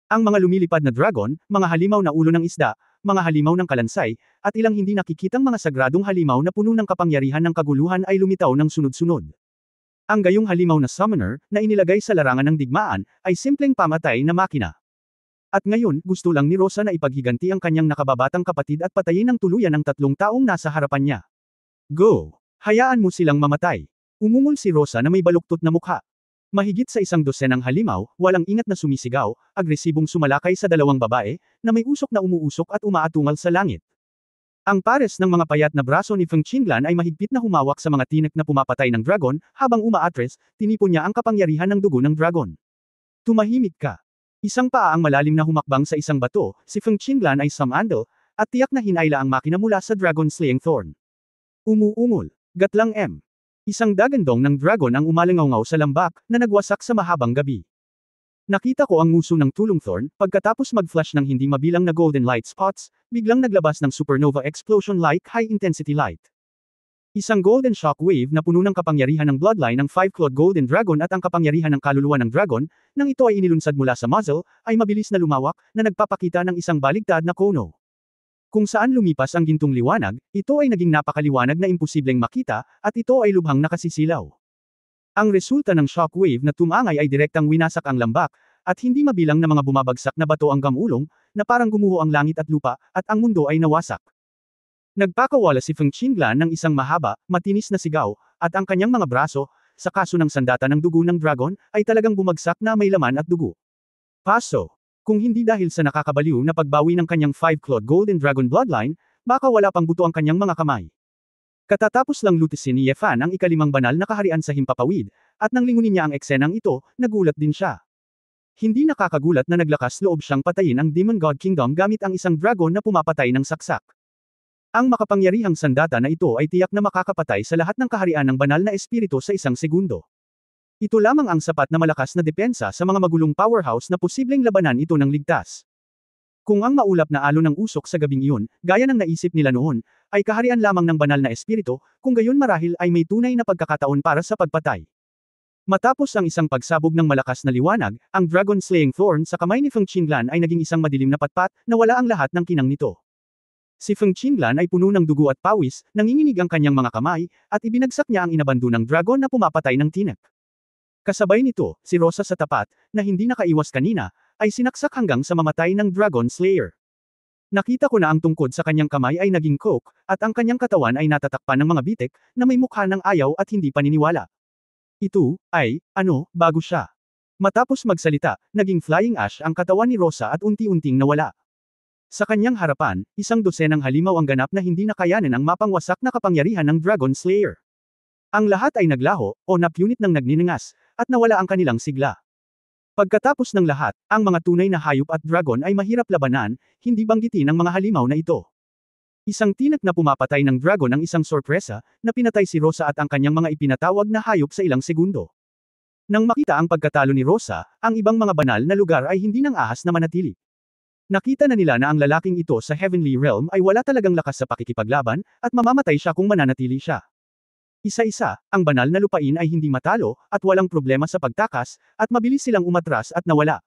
Ang mga lumilipad na dragon, mga halimaw na ulo ng isda, mga halimaw ng kalansay, at ilang hindi nakikitang mga sagradong halimaw na puno ng kapangyarihan ng kaguluhan ay lumitaw ng sunod-sunod. Ang gayong halimaw na summoner, na inilagay sa larangan ng digmaan, ay simpleng pamatay na makina. At ngayon, gusto lang ni Rosa na ipaghiganti ang kanyang nakababatang kapatid at patayin ng tuluyan ang 3 taong nasa harapan niya. Go! Hayaan mo silang mamatay. Umungol si Rosa na may baluktot na mukha. Mahigit sa 100 halimaw, walang ingat na sumisigaw, agresibong sumalakay sa 2 babae, na may usok na umuusok at umaatungal sa langit. Ang pares ng mga payat na braso ni Feng Qinglan ay mahigpit na humawak sa mga tinik na pumapatay ng dragon, habang umaatres, tinipon niya ang kapangyarihan ng dugo ng dragon. Tumahimik ka. Isang paa ang malalim na humakbang sa isang bato, si Feng Qinglan ay sumandal, at tiyak na hinayla ang makina mula sa Dragon Slaying Thorn. Umuungol. Gatlang M. Isang dagandong ng dragon ang umalangaw sa lambak, na nagwasak sa mahabang gabi. Nakita ko ang nguso ng tulong thorn, pagkatapos mag-flash ng hindi mabilang na golden light spots, biglang naglabas ng supernova explosion like high-intensity light. Isang golden shockwave na puno ng kapangyarihan ng bloodline ng 5 clawed golden dragon at ang kapangyarihan ng kaluluwa ng dragon, nang ito ay inilunsad mula sa muzzle, ay mabilis na lumawak, na nagpapakita ng isang baligtad na kono. Kung saan lumipas ang gintong liwanag, ito ay naging napakaliwanag na imposibleng makita, at ito ay lubhang nakasisilaw. Ang resulta ng shockwave na tumangay ay direktang winasak ang lambak, at hindi mabilang na mga bumabagsak na bato ang gamulong, na parang gumuho ang langit at lupa, at ang mundo ay nawasak. Nagpakawala si Feng Qinglan ng isang mahaba, matinis na sigaw, at ang kanyang mga braso, sa kaso ng sandata ng dugo ng dragon, ay talagang bumagsak na may laman at dugo. Paso. Kung hindi dahil sa nakakabaliw na pagbawi ng kanyang 5 clawed golden dragon bloodline, baka wala pang buto ang kanyang mga kamay. Katatapos lang lutisin ni Yefan ang ika-5 banal na kaharian sa himpapawid, at nang lingunin niya ang eksenang ito, nagulat din siya. Hindi nakakagulat na naglakas loob siyang patayin ang Demon God Kingdom gamit ang isang dragon na pumapatay ng saksak. Ang makapangyarihang sandata na ito ay tiyak na makakapatay sa lahat ng kaharian ng banal na espiritu sa 1 segundo. Ito lamang ang sapat na malakas na depensa sa mga magulong powerhouse na posibleng labanan ito ng ligtas. Kung ang maulap na alon ng usok sa gabing iyon, gaya ng naisip nila noon, ay kaharian lamang ng banal na espiritu, kung gayon marahil ay may tunay na pagkakataon para sa pagpatay. Matapos ang isang pagsabog ng malakas na liwanag, ang Dragon Slaying Thorn sa kamay ni Feng Qinglan ay naging isang madilim na patpat, na wala ang lahat ng kinang nito. Si Feng Qinglan ay puno ng dugo at pawis, nanginginig ang kanyang mga kamay, at ibinagsak niya ang inabando ng dragon na pumapatay ng tinik. Kasabay nito, si Rosa sa tapat, na hindi nakaiwas kanina, ay sinaksak hanggang sa mamatay ng Dragon Slayer. Nakita ko na ang tungkod sa kanyang kamay ay naging coke, at ang kanyang katawan ay natatakpan ng mga bitik, na may mukha ng ayaw at hindi paniniwala. Ito, bago siya. Matapos magsalita, naging flying ash ang katawan ni Rosa at unti-unting nawala. Sa kanyang harapan, 100 halimaw ang ganap na hindi nakayanin ang mapangwasak na kapangyarihan ng Dragon Slayer. Ang lahat ay naglaho, o napunit ng nagniningas, at nawala ang kanilang sigla. Pagkatapos ng lahat, ang mga tunay na hayop at dragon ay mahirap labanan, hindi banggitin ang mga halimaw na ito. Isang tinik na pumapatay ng dragon ang isang sorpresa, na pinatay si Rosa at ang kanyang mga ipinatawag na hayop sa ilang segundo. Nang makita ang pagkatalo ni Rosa, ang ibang mga banal na lugar ay hindi nang ahas na manatili. Nakita na nila na ang lalaking ito sa Heavenly Realm ay wala talagang lakas sa pakikipaglaban, at mamamatay siya kung mananatili siya. Isa-isa, ang banal na lupain ay hindi matalo, at walang problema sa pagtakas, at mabilis silang umatras at nawala.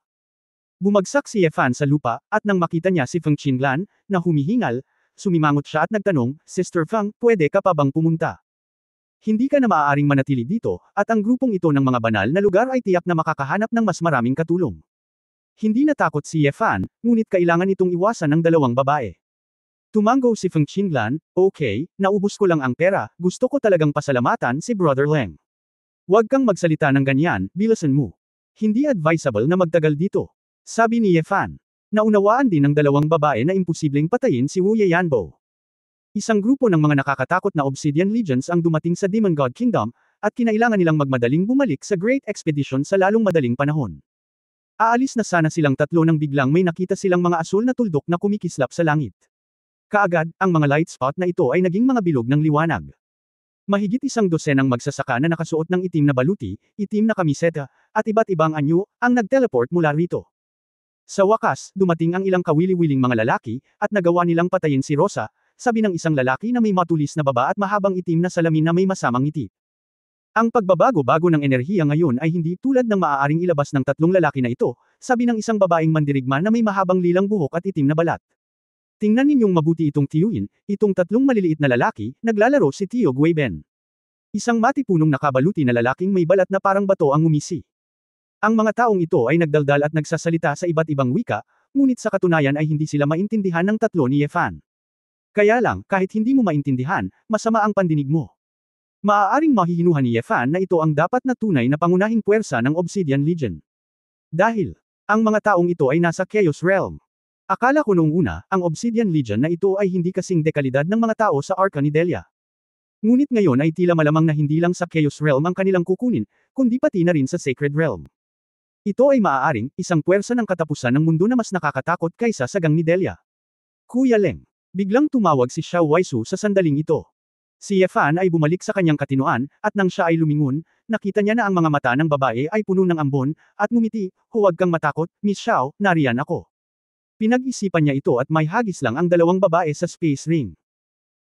Bumagsak si Yefan sa lupa, at nang makita niya si Feng Qinglan, na humihingal, sumimangot siya at nagtanong, Sister Feng, pwede ka pa bang pumunta? Hindi ka na maaaring manatili dito, at ang grupong ito ng mga banal na lugar ay tiyak na makakahanap ng mas maraming katulong. Hindi natakot si Yefan, ngunit kailangan itong iwasan ng dalawang babae. Tumango si Feng Qinglan, okay, naubos ko lang ang pera, gusto ko talagang pasalamatan si Brother Leng. Huwag kang magsalita ng ganyan, bilisan mo. Hindi advisable na magtagal dito. Sabi ni Yefan. Naunawaan din ng dalawang babae na imposibleng patayin si Wu Yeyanbo. Isang grupo ng mga nakakatakot na Obsidian Legions ang dumating sa Demon God Kingdom, at kinailangan nilang magmadaling bumalik sa Great Expedition sa lalong madaling panahon. Aalis na sana silang tatlo nang biglang may nakita silang mga asul na tuldok na kumikislap sa langit. Kaagad, ang mga light spot na ito ay naging mga bilog ng liwanag. Mahigit 100 magsasaka na nakasuot ng itim na baluti, itim na kamiseta, at iba't ibang anyo, ang nag-teleport mula rito. Sa wakas, dumating ang ilang kawili-wiling mga lalaki, at nagawa nilang patayin si Rosa, sabi ng isang lalaki na may matulis na baba at mahabang itim na salamin na may masamang ngiti. Ang pagbabago-bago ng enerhiya ngayon ay hindi tulad ng maaaring ilabas ng tatlong lalaki na ito, sabi ng isang babaeng mandirigma na may mahabang lilang buhok at itim na balat. Tingnan ninyong mabuti itong tiyuhin, itong tatlong maliliit na lalaki, naglalaro si Tio Guiben. Isang matipunong nakabaluti na lalaking may balat na parang bato ang ngumisi. Ang mga taong ito ay nagdaldal at nagsasalita sa iba't ibang wika, ngunit sa katunayan ay hindi sila maintindihan ng tatlo ni Yefan. Kaya lang, kahit hindi mo maintindihan, masama ang pandinig mo. Maaaring mahihinuhan ni Yefan na ito ang dapat na tunay na pangunahing puwersa ng Obsidian Legion. Dahil, ang mga taong ito ay nasa Chaos Realm. Akala ko noong una, ang Obsidian Legion na ito ay hindi kasing dekalidad ng mga tao sa Arca ni Delia. Ngunit ngayon ay tila malamang na hindi lang sa Chaos Realm ang kanilang kukunin, kundi pati na rin sa Sacred Realm. Ito ay maaaring, isang puwersa ng katapusan ng mundo na mas nakakatakot kaysa sa Gang ni Delia. Kuya Leng. Biglang tumawag si Xiao Waisu sa sandaling ito. Si Yefan ay bumalik sa kanyang katinoan, at nang siya ay lumingon, nakita niya na ang mga mata ng babae ay puno ng ambon, at ngumiti, huwag kang matakot, Miss Xiao, nariyan ako. Pinag-isipan niya ito at may hagis lang ang dalawang babae sa space ring.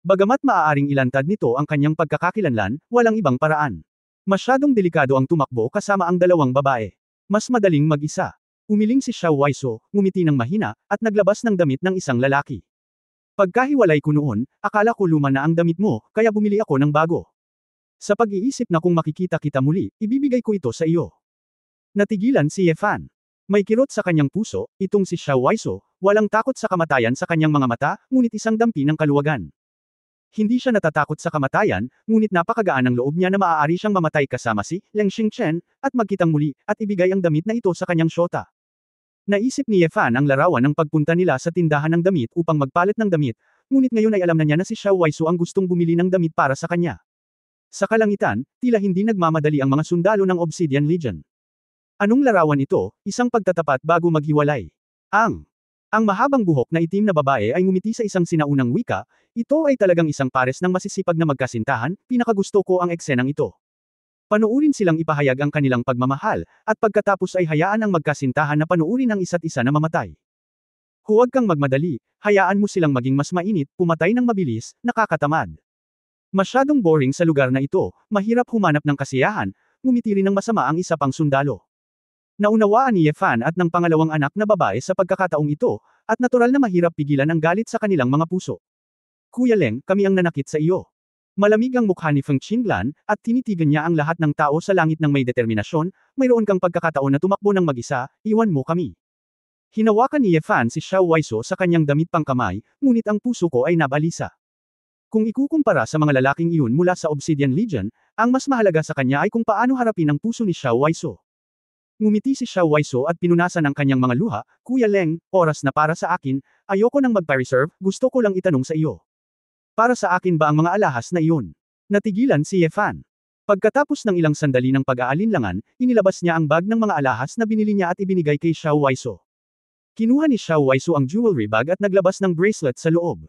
Bagamat maaaring ilantad nito ang kanyang pagkakakilanlan, walang ibang paraan. Masyadong delikado ang tumakbo kasama ang dalawang babae. Mas madaling mag-isa. Umiling si Xiao Waisu, ngumiti ng mahina, at naglabas ng damit ng isang lalaki. Pagkahiwalay ko noon, akala ko luma na ang damit mo, kaya bumili ako ng bago. Sa pag-iisip na kung makikita kita muli, ibibigay ko ito sa iyo. Natigilan si Yefan. May kirot sa kanyang puso, itong si Xiao Waisu, walang takot sa kamatayan sa kanyang mga mata, ngunit isang dampi ng kaluwagan. Hindi siya natatakot sa kamatayan, ngunit napakagaan ang loob niya na maaari siyang mamatay kasama si Leng Xingchen, at magkitang muli, at ibigay ang damit na ito sa kanyang syota. Naisip ni Yefan ang larawan ng pagpunta nila sa tindahan ng damit upang magpalit ng damit, ngunit ngayon ay alam na niya na si Xiao Waisu ang gustong bumili ng damit para sa kanya. Sa kalangitan, tila hindi nagmamadali ang mga sundalo ng Obsidian Legion. Anong larawan ito? Isang pagtatapat bago maghiwalay. Ang mahabang buhok na itim na babae ay ngumiti sa isang sinaunang wika, ito ay talagang isang pares ng masisipag na magkasintahan, pinakagusto ko ang eksenang ito. Panuurin silang ipahayag ang kanilang pagmamahal, at pagkatapos ay hayaan ang magkasintahan na panuurin ang isa't isa na mamatay. Huwag kang magmadali, hayaan mo silang maging mas mainit, pumatay ng mabilis, nakakatamad. Masyadong boring sa lugar na ito, mahirap humanap ng kasiyahan, ngumiti rin ng masama ang isa pang sundalo. Naunawaan ni Yefan at ng pangalawang anak na babae sa pagkakataong ito, at natural na mahirap pigilan ang galit sa kanilang mga puso. Kuya Leng, kami ang nanakit sa iyo. Malamig ang mukha ni Feng Qinglan, at tinitigan niya ang lahat ng tao sa langit ng may determinasyon, mayroon kang pagkakataon na tumakbo ng mag-isa, iwan mo kami. Hinawakan ni Yefan si Xiao Waisu sa kanyang damit pangkamay, ngunit ang puso ko ay nabalisa. Kung ikukumpara sa mga lalaking iyon mula sa Obsidian Legion, ang mas mahalaga sa kanya ay kung paano harapin ang puso ni Xiao Waisu. Ngumiti si Xiao Waisu at pinunasan ang kanyang mga luha, Kuya Leng, oras na para sa akin, ayoko nang magpa-reserve, gusto ko lang itanong sa iyo. Para sa akin ba ang mga alahas na iyon? Natigilan si Yefan. Pagkatapos ng ilang sandali ng pag-aalinlangan, inilabas niya ang bag ng mga alahas na binili niya at ibinigay kay Xiao Waisu. Kinuha ni Xiao Waisu ang jewelry bag at naglabas ng bracelet sa loob.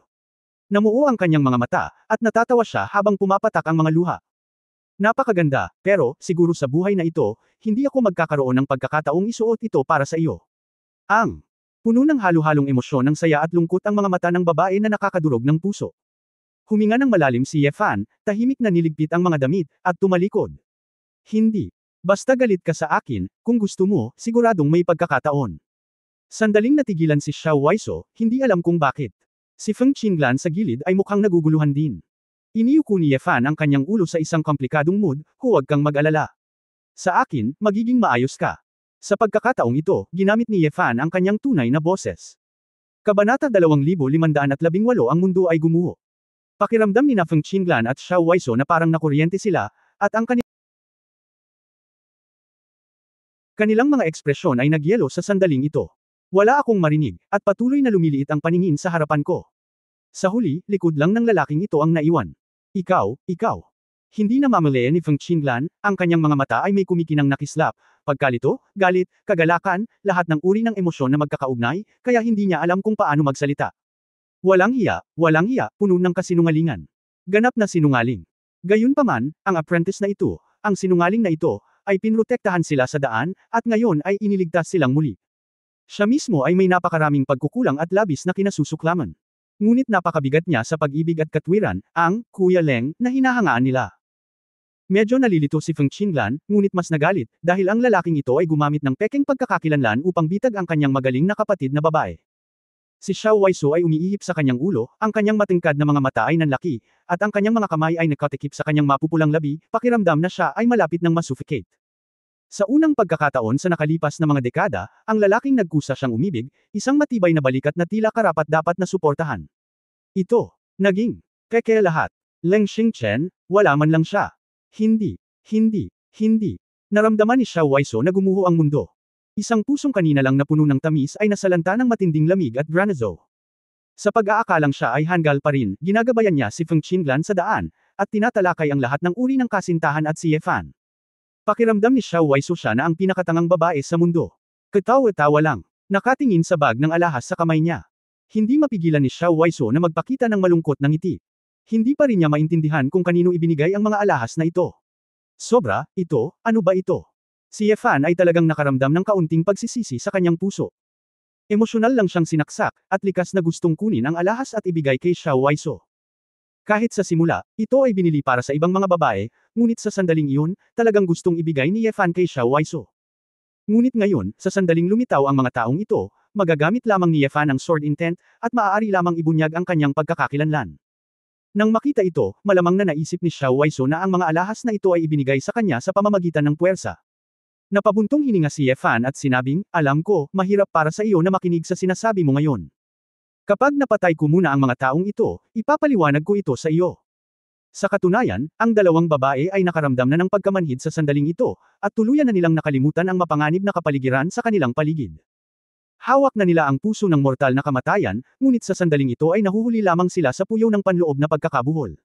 Namuo ang kanyang mga mata, at natatawa siya habang pumapatak ang mga luha. Napakaganda, pero, siguro sa buhay na ito, hindi ako magkakaroon ng pagkakataong isuot ito para sa iyo. Puno ng halo-halong emosyon ng saya at lungkot ang mga mata ng babae na nakakadurog ng puso. Huminga ng malalim si Yefan, tahimik na niligpit ang mga damit, at tumalikod. Hindi. Basta galit ka sa akin, kung gusto mo, siguradong may pagkakataon. Sandaling natigilan si Xiao Waiso, hindi alam kung bakit. Si Feng Qinglan sa gilid ay mukhang naguguluhan din. Iniyuko ni Ye Fan ang kanyang ulo sa isang komplikadong mood, huwag kang mag-alala. Sa akin, magiging maayos ka. Sa pagkakataong ito, ginamit ni Ye Fan ang kanyang tunay na boses. Kabanata 2518 ang mundo ay gumuho. Pakiramdam ni na Feng Qinglan at Xiao Waiso na parang nakuryente sila, at ang kanilang mga ekspresyon ay nagyelo sa sandaling ito. Wala akong marinig, at patuloy na lumiliit ang paningin sa harapan ko. Sa huli, likod lang ng lalaking ito ang naiwan. Ikaw. Hindi na mamalayan ni Feng Qinglan, ang kanyang mga mata ay may kumikinang nakislap, pagkalito, galit, kagalakan, lahat ng uri ng emosyon na magkakaugnay, kaya hindi niya alam kung paano magsalita. Walang hiya, puno ng kasinungalingan. Ganap na sinungaling. Gayunpaman, ang apprentice na ito, ang sinungaling na ito, ay pinrotektahan sila sa daan, at ngayon ay iniligtas silang muli. Siya mismo ay may napakaraming pagkukulang at labis na kinasusuklaman. Ngunit napakabigat niya sa pag-ibig at katwiran, ang Kuya Leng, na hinahangaan nila. Medyo nalilito si Feng Qinglan, ngunit mas nagalit, dahil ang lalaking ito ay gumamit ng pekeng pagkakakilanlan upang bitag ang kanyang magaling na kapatid na babae. Si Xiao Waiso ay umiihip sa kanyang ulo, ang kanyang matingkad na mga mata ay nanlaki, at ang kanyang mga kamay ay nakatikip sa kanyang mapupulang labi, pakiramdam na siya ay malapit ng masuffocate. Sa unang pagkakataon sa nakalipas na mga dekada, ang lalaking nagkusa siyang umibig, isang matibay na balikat na tila karapat-dapat na suportahan. Ito, naging, keke lahat. Leng Xingchen, wala man lang siya. Hindi. Naramdaman ni Xiao Waiso na gumuho ang mundo. Isang pusong kanina lang na puno ng tamis ay nasalanta ng matinding lamig at granizo. Sa pag-aakalang siya ay hanggal pa rin, ginagabayan niya si Feng Qinglan sa daan, at tinatalakay ang lahat ng uri ng kasintahan at si Ye Fan. Pakiramdam ni Xiao Waiso siya na ang pinakatangang babae sa mundo. Katawa-tawa lang. Nakatingin sa bag ng alahas sa kamay niya. Hindi mapigilan ni Xiao Waiso na magpakita ng malungkot na ngiti. Hindi pa rin niya maintindihan kung kanino ibinigay ang mga alahas na ito. Sobra, ano ba ito? Si Ye Fan ay talagang nakaramdam ng kaunting pagsisisi sa kanyang puso. Emosyonal lang siyang sinaksak, at likas na gustong kunin ang alahas at ibigay kay Xiao Waiso. Kahit sa simula, ito ay binili para sa ibang mga babae, ngunit sa sandaling iyon, talagang gustong ibigay ni Ye Fan kay Xiao Waiso. Ngunit ngayon, sa sandaling lumitaw ang mga taong ito, magagamit lamang ni Ye Fan ang sword intent, at maaari lamang ibunyag ang kanyang pagkakakilanlan. Nang makita ito, malamang na naisip ni Xiao Waiso na ang mga alahas na ito ay ibinigay sa kanya sa pamamagitan ng puwersa. Napabuntong hininga si Ye Fan at sinabing, alam ko, mahirap para sa iyo na makinig sa sinasabi mo ngayon. Kapag napatay ko muna ang mga taong ito, ipapaliwanag ko ito sa iyo. Sa katunayan, ang dalawang babae ay nakaramdam na ng pagkamanhid sa sandaling ito, at tuluyan na nilang nakalimutan ang mapanganib na kapaligiran sa kanilang paligid. Hawak na nila ang puso ng mortal na kamatayan, ngunit sa sandaling ito ay nahuhuli lamang sila sa puyaw ng panloob na pagkakabuhol.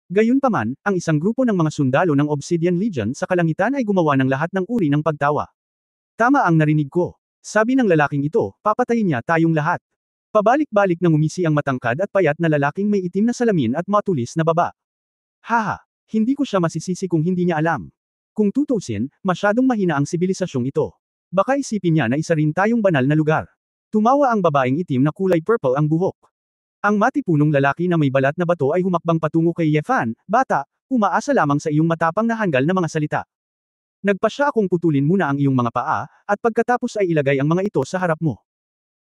Gayunpaman, ang isang grupo ng mga sundalo ng Obsidian Legion sa kalangitan ay gumawa ng lahat ng uri ng pagtawa. Tama ang narinig ko. Sabi ng lalaking ito, papatayin niya tayong lahat. Pabalik-balik nang umisi ang matangkad at payat na lalaking may itim na salamin at matulis na baba. Haha, hindi ko siya masisisi kung hindi niya alam. Kung tutusin, masyadong mahina ang sibilisasyong ito. Baka isipin niya na isa rin tayong banal na lugar. Tumawa ang babaeng itim na kulay purple ang buhok. Ang matipunong lalaki na may balat na bato ay humakbang patungo kay Ye Fan, bata, umaasa lamang sa iyong matapang na hanggal na mga salita. Nagpasya akong putulin muna ang iyong mga paa, at pagkatapos ay ilagay ang mga ito sa harap mo.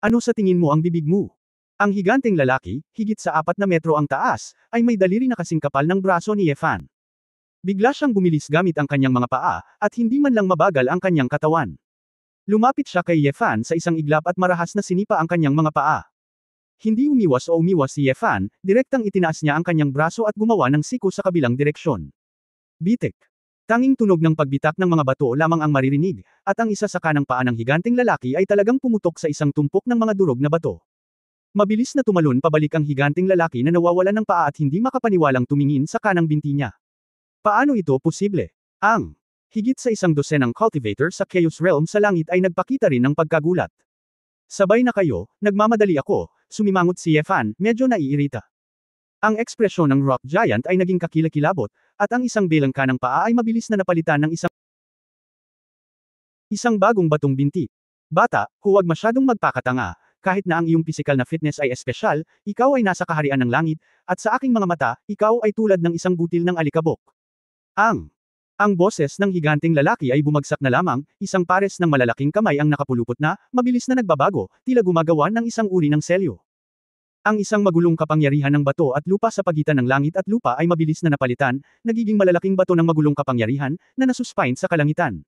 Ano sa tingin mo ang bibig mo? Ang higanteng lalaki, higit sa 4 na metro ang taas, ay may daliri na kasing kapal ng braso ni Ye Fan. Bigla siyang bumilis gamit ang kanyang mga paa, at hindi man lang mabagal ang kanyang katawan. Lumapit siya kay Ye Fan sa isang iglap at marahas na sinipa ang kanyang mga paa. Hindi umiwas si Ye Fan, direktang itinaas niya ang kanyang braso at gumawa ng siko sa kabilang direksyon. Bitik. Tanging tunog ng pagbitak ng mga bato lamang ang maririnig, at ang isa sa kanang paa ng higanteng lalaki ay talagang pumutok sa isang tumpok ng mga durog na bato. Mabilis na tumalon pabalik ang higanteng lalaki na nawawalan ng paa at hindi makapaniwalang tumingin sa kanang binti niya. Paano ito posible? Higit sa 100 cultivator sa Chaos Realm sa langit ay nagpakita rin ng pagkagulat. Sabay na kayo, nagmamadali ako, sumimangot si Ye Fan, medyo naiirita. Ang ekspresyon ng Rock Giant ay naging kakilakilabot, at ang isang belang kanang paa ay mabilis na napalitan ng isang bagong batong binti. Bata, huwag masyadong magpakatanga, kahit na ang iyong pisikal na fitness ay espesyal, ikaw ay nasa kaharian ng langit, at sa aking mga mata, ikaw ay tulad ng isang butil ng alikabok. Ang boses ng higanteng lalaki ay bumagsak na lamang, isang pares ng malalaking kamay ang nakapulupot na, mabilis na nagbabago, tila gumagawa ng isang uri ng selyo. Ang isang magulong kapangyarihan ng bato at lupa sa pagitan ng langit at lupa ay mabilis na napalitan, nagiging malalaking bato ng magulong kapangyarihan, na nasuspine sa kalangitan.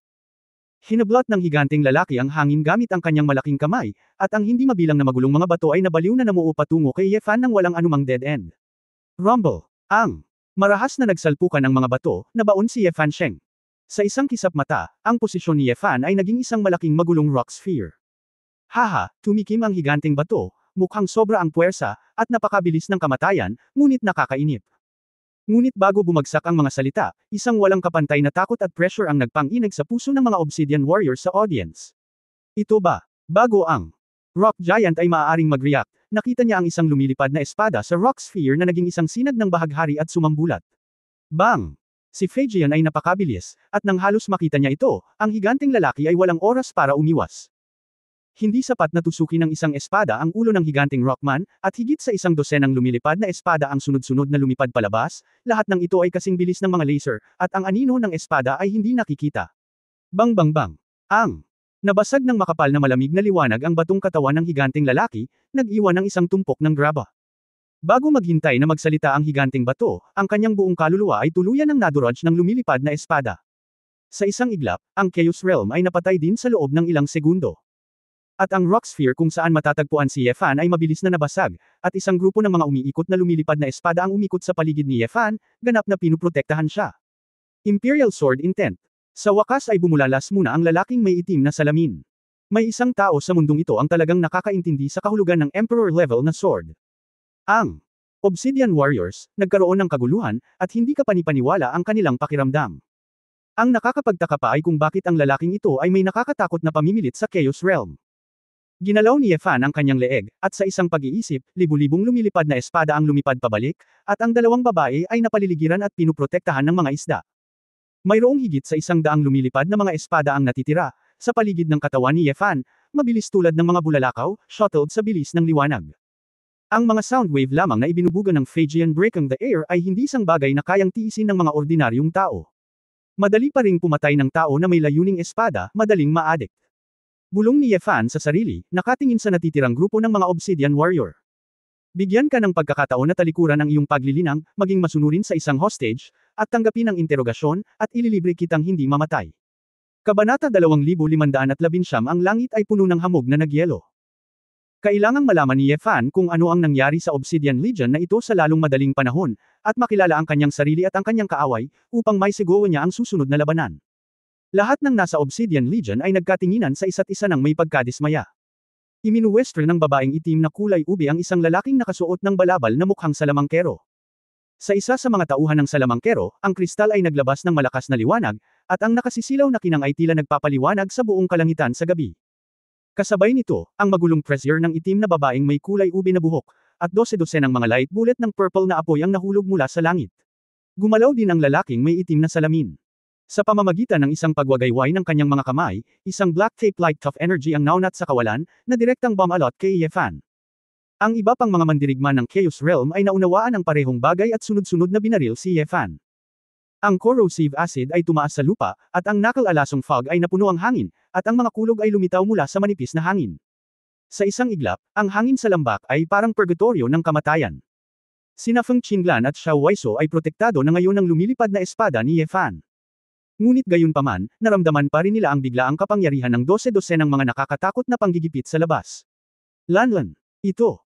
Hinablot ng higanteng lalaki ang hangin gamit ang kanyang malaking kamay, at ang hindi mabilang na magulong mga bato ay nabaliw na namuo patungo kay Ye Fan nang walang anumang dead end. Rumble. Ang marahas na nagsalpukan ang mga bato, nabaon si Ye Fan Sheng. Sa isang kisap mata, ang posisyon ni Ye Fan ay naging isang malaking magulong rock sphere. Haha, tumikim ang higanteng bato, mukhang sobra ang puwersa, at napakabilis ng kamatayan, ngunit nakakainip. Ngunit bago bumagsak ang mga salita, isang walang kapantay na takot at pressure ang nagpang-inag sa puso ng mga Obsidian Warriors sa audience. Ito ba? Bago ang Rock Giant ay maaaring mag-react, nakita niya ang isang lumilipad na espada sa rock sphere na naging isang sinag ng bahaghari at sumambulat. Bang! Si Phaegian ay napakabilis, at nang halos makita niya ito, ang higanteng lalaki ay walang oras para umiwas. Hindi sapat na tusukin ng isang espada ang ulo ng higanteng Rockman, at higit sa isang dosenang lumilipad na espada ang sunod-sunod na lumipad palabas, lahat ng ito ay kasing bilis ng mga laser, at ang anino ng espada ay hindi nakikita. Bang bang bang! Ang nabasag ng makapal na malamig na liwanag ang batong katawan ng higanteng lalaki, nag-iwan ng isang tumpok ng graba. Bago maghintay na magsalita ang higanteng bato, ang kanyang buong kaluluwa ay tuluyan ng nadurog ng lumilipad na espada. Sa isang iglap, ang Chaos Realm ay napatay din sa loob ng ilang segundo. At ang rock sphere kung saan matatagpuan si Ye Fan ay mabilis na nabasag, at isang grupo ng mga umiikot na lumilipad na espada ang umikot sa paligid ni Ye Fan, ganap na pinuprotektahan siya. Imperial Sword Intent. Sa wakas ay bumulalas muna ang lalaking may itim na salamin. May isang tao sa mundong ito ang talagang nakakaintindi sa kahulugan ng Emperor-level na sword. Ang Obsidian Warriors, nagkaroon ng kaguluhan, at hindi kapanipaniwala ang kanilang pakiramdam. Ang nakakapagtaka pa ay kung bakit ang lalaking ito ay may nakakatakot na pamimilit sa Chaos Realm. Ginalaw ni Ye Fan ang kanyang leeg, at sa isang pag-iisip, libu-libong lumilipad na espada ang lumipad pabalik, at ang dalawang babae ay napaliligiran at pinuprotektahan ng mga isda. Mayroong higit sa 100 lumilipad na mga espada ang natitira, sa paligid ng katawan ni Ye Fan, mabilis tulad ng mga bulalakaw, shuttled sa bilis ng liwanag. Ang mga sound wave lamang na ibinubuga ng Phaegian Breaking the Air ay hindi isang bagay na kayang tiisin ng mga ordinaryong tao. Madali pa ring pumatay ng tao na may layuning espada, madaling ma-addict. Bulong ni Ye Fan sa sarili, nakatingin sa natitirang grupo ng mga Obsidian Warrior. Bigyan ka ng pagkakataon na talikuran ang iyong paglilinang, maging masunurin sa isang hostage, at tanggapin ang interogasyon, at ililibre kitang hindi mamatay. Kabanata 2519. Ang langit ay puno ng hamog na nagyelo. Kailangang malaman ni Ye Fan kung ano ang nangyari sa Obsidian Legion na ito sa lalong madaling panahon, at makilala ang kanyang sarili at ang kanyang kaaway, upang maisigawa niya ang susunod na labanan. Lahat ng nasa Obsidian Legion ay nagkatinginan sa isa't isa ng may pagkadismaya. Iminuwestro ng babaeng itim na kulay ube ang isang lalaking nakasuot ng balabal na mukhang salamangkero. Sa isa sa mga tauhan ng salamangkero, ang kristal ay naglabas ng malakas na liwanag, at ang nakasisilaw na kinang ay tila nagpapaliwanag sa buong kalangitan sa gabi. Kasabay nito, ang magulong pressure ng itim na babaeng may kulay ube na buhok, at 12-12 ng mga light bullet ng purple na apoy ang nahulog mula sa langit. Gumalaw din ang lalaking may itim na salamin. Sa pamamagitan ng isang pagwagayway ng kanyang mga kamay, isang black tape light tough energy ang naunat sa kawalan, na direktang bumalot kay Ye Fan. Ang iba pang mga mandirigma ng Chaos Realm ay naunawaan ang parehong bagay at sunod-sunod na binaril si Ye Fan. Ang corrosive acid ay tumaas sa lupa, at ang nakal-alasong fog ay napuno ang hangin, at ang mga kulog ay lumitaw mula sa manipis na hangin. Sa isang iglap, ang hangin sa lambak ay parang purgatorio ng kamatayan. Sina Feng Qinglan at Xiao Waiso ay protektado na ngayon ng lumilipad na espada ni Ye Fan. Ngunit gayunpaman, naramdaman pa rin nila ang biglaang kapangyarihan ng 12-12 ng mga nakakatakot na panggigipit sa labas. Lanlan. Ito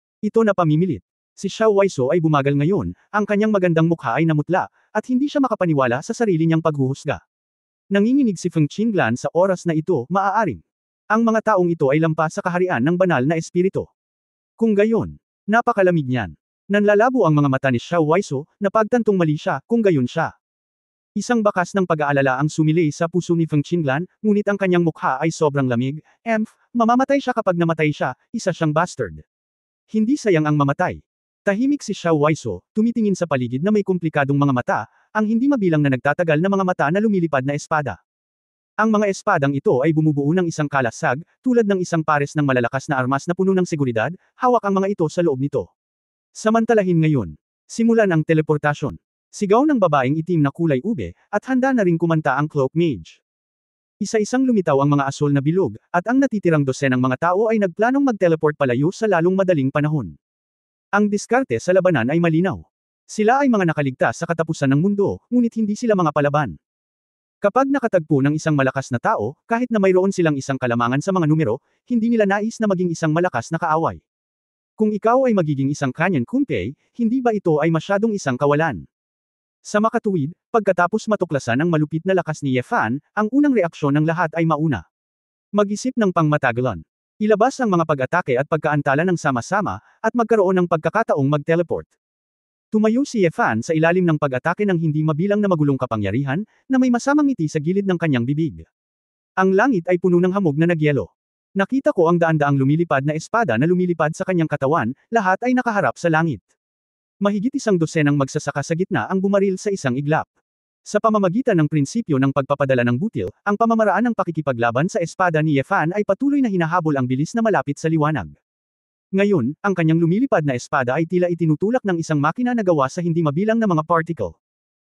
na pamimilit. Si Xiao Waiso ay bumagal ngayon, ang kanyang magandang mukha ay namutla, at hindi siya makapaniwala sa sarili niyang paghuhusga. Nanginginig si Feng Qinglan sa oras na ito, maaaring. Ang mga taong ito ay lampas sa kaharian ng banal na espiritu. Kung gayon, napakalamig niyan. Nanlalabo ang mga mata ni Xiao Waiso, na pagtantong mali siya, kung gayon siya. Isang bakas ng pag-aalala ang sumilay sa puso ni Feng Qinglan, ngunit ang kanyang mukha ay sobrang lamig. Mamamatay siya kapag namatay siya, isa siyang bastard. Hindi sayang ang mamatay. Tahimik si Xiao Waiso, tumitingin sa paligid na may komplikadong mga mata, ang hindi mabilang na nagtatagal na mga mata na lumilipad na espada. Ang mga espadang ito ay bumubuo ng isang kalasag, tulad ng isang pares ng malalakas na armas na puno ng seguridad, hawak ang mga ito sa loob nito. Samantalahin ngayon. Simulan ang teleportasyon. Sigaw ng babaeng itim na kulay ube, at handa na ring kumanta ang cloak mage. Isa-isang lumitaw ang mga asul na bilog, at ang natitirang dosenang mga tao ay nagplanong mag-teleport palayo sa lalong madaling panahon. Ang diskarte sa labanan ay malinaw. Sila ay mga nakaligtas sa katapusan ng mundo, ngunit hindi sila mga palaban. Kapag nakatagpo ng isang malakas na tao, kahit na mayroon silang isang kalamangan sa mga numero, hindi nila nais na maging isang malakas na kaaway. Kung ikaw ay magiging isang Kanyan Kunpei, hindi ba ito ay masyadong isang kawalan? Sa makatuwid, pagkatapos matuklasan ang malupit na lakas ni Ye Fan, ang unang reaksyon ng lahat ay mauna. Mag-isip ng pangmatagalan. Ilabas ang mga pag-atake at pagkaantala ng sama-sama, at magkaroon ng pagkakataong mag-teleport. Tumayo si Ye Fan sa ilalim ng pag-atake ng hindi mabilang na magulong kapangyarihan, na may masamang ngiti sa gilid ng kanyang bibig. Ang langit ay puno ng hamog na nagyelo. Nakita ko ang daan-daang lumilipad na espada na lumilipad sa kanyang katawan, lahat ay nakaharap sa langit. Mahigit isang dosenang magsasaka sa gitna ang bumaril sa isang iglap. Sa pamamagitan ng prinsipyo ng pagpapadala ng butil, ang pamamaraan ng pakikipaglaban sa espada ni Ye Fan ay patuloy na hinahabol ang bilis na malapit sa liwanag. Ngayon, ang kanyang lumilipad na espada ay tila itinutulak ng isang makina na gawa sa hindi mabilang na mga particle.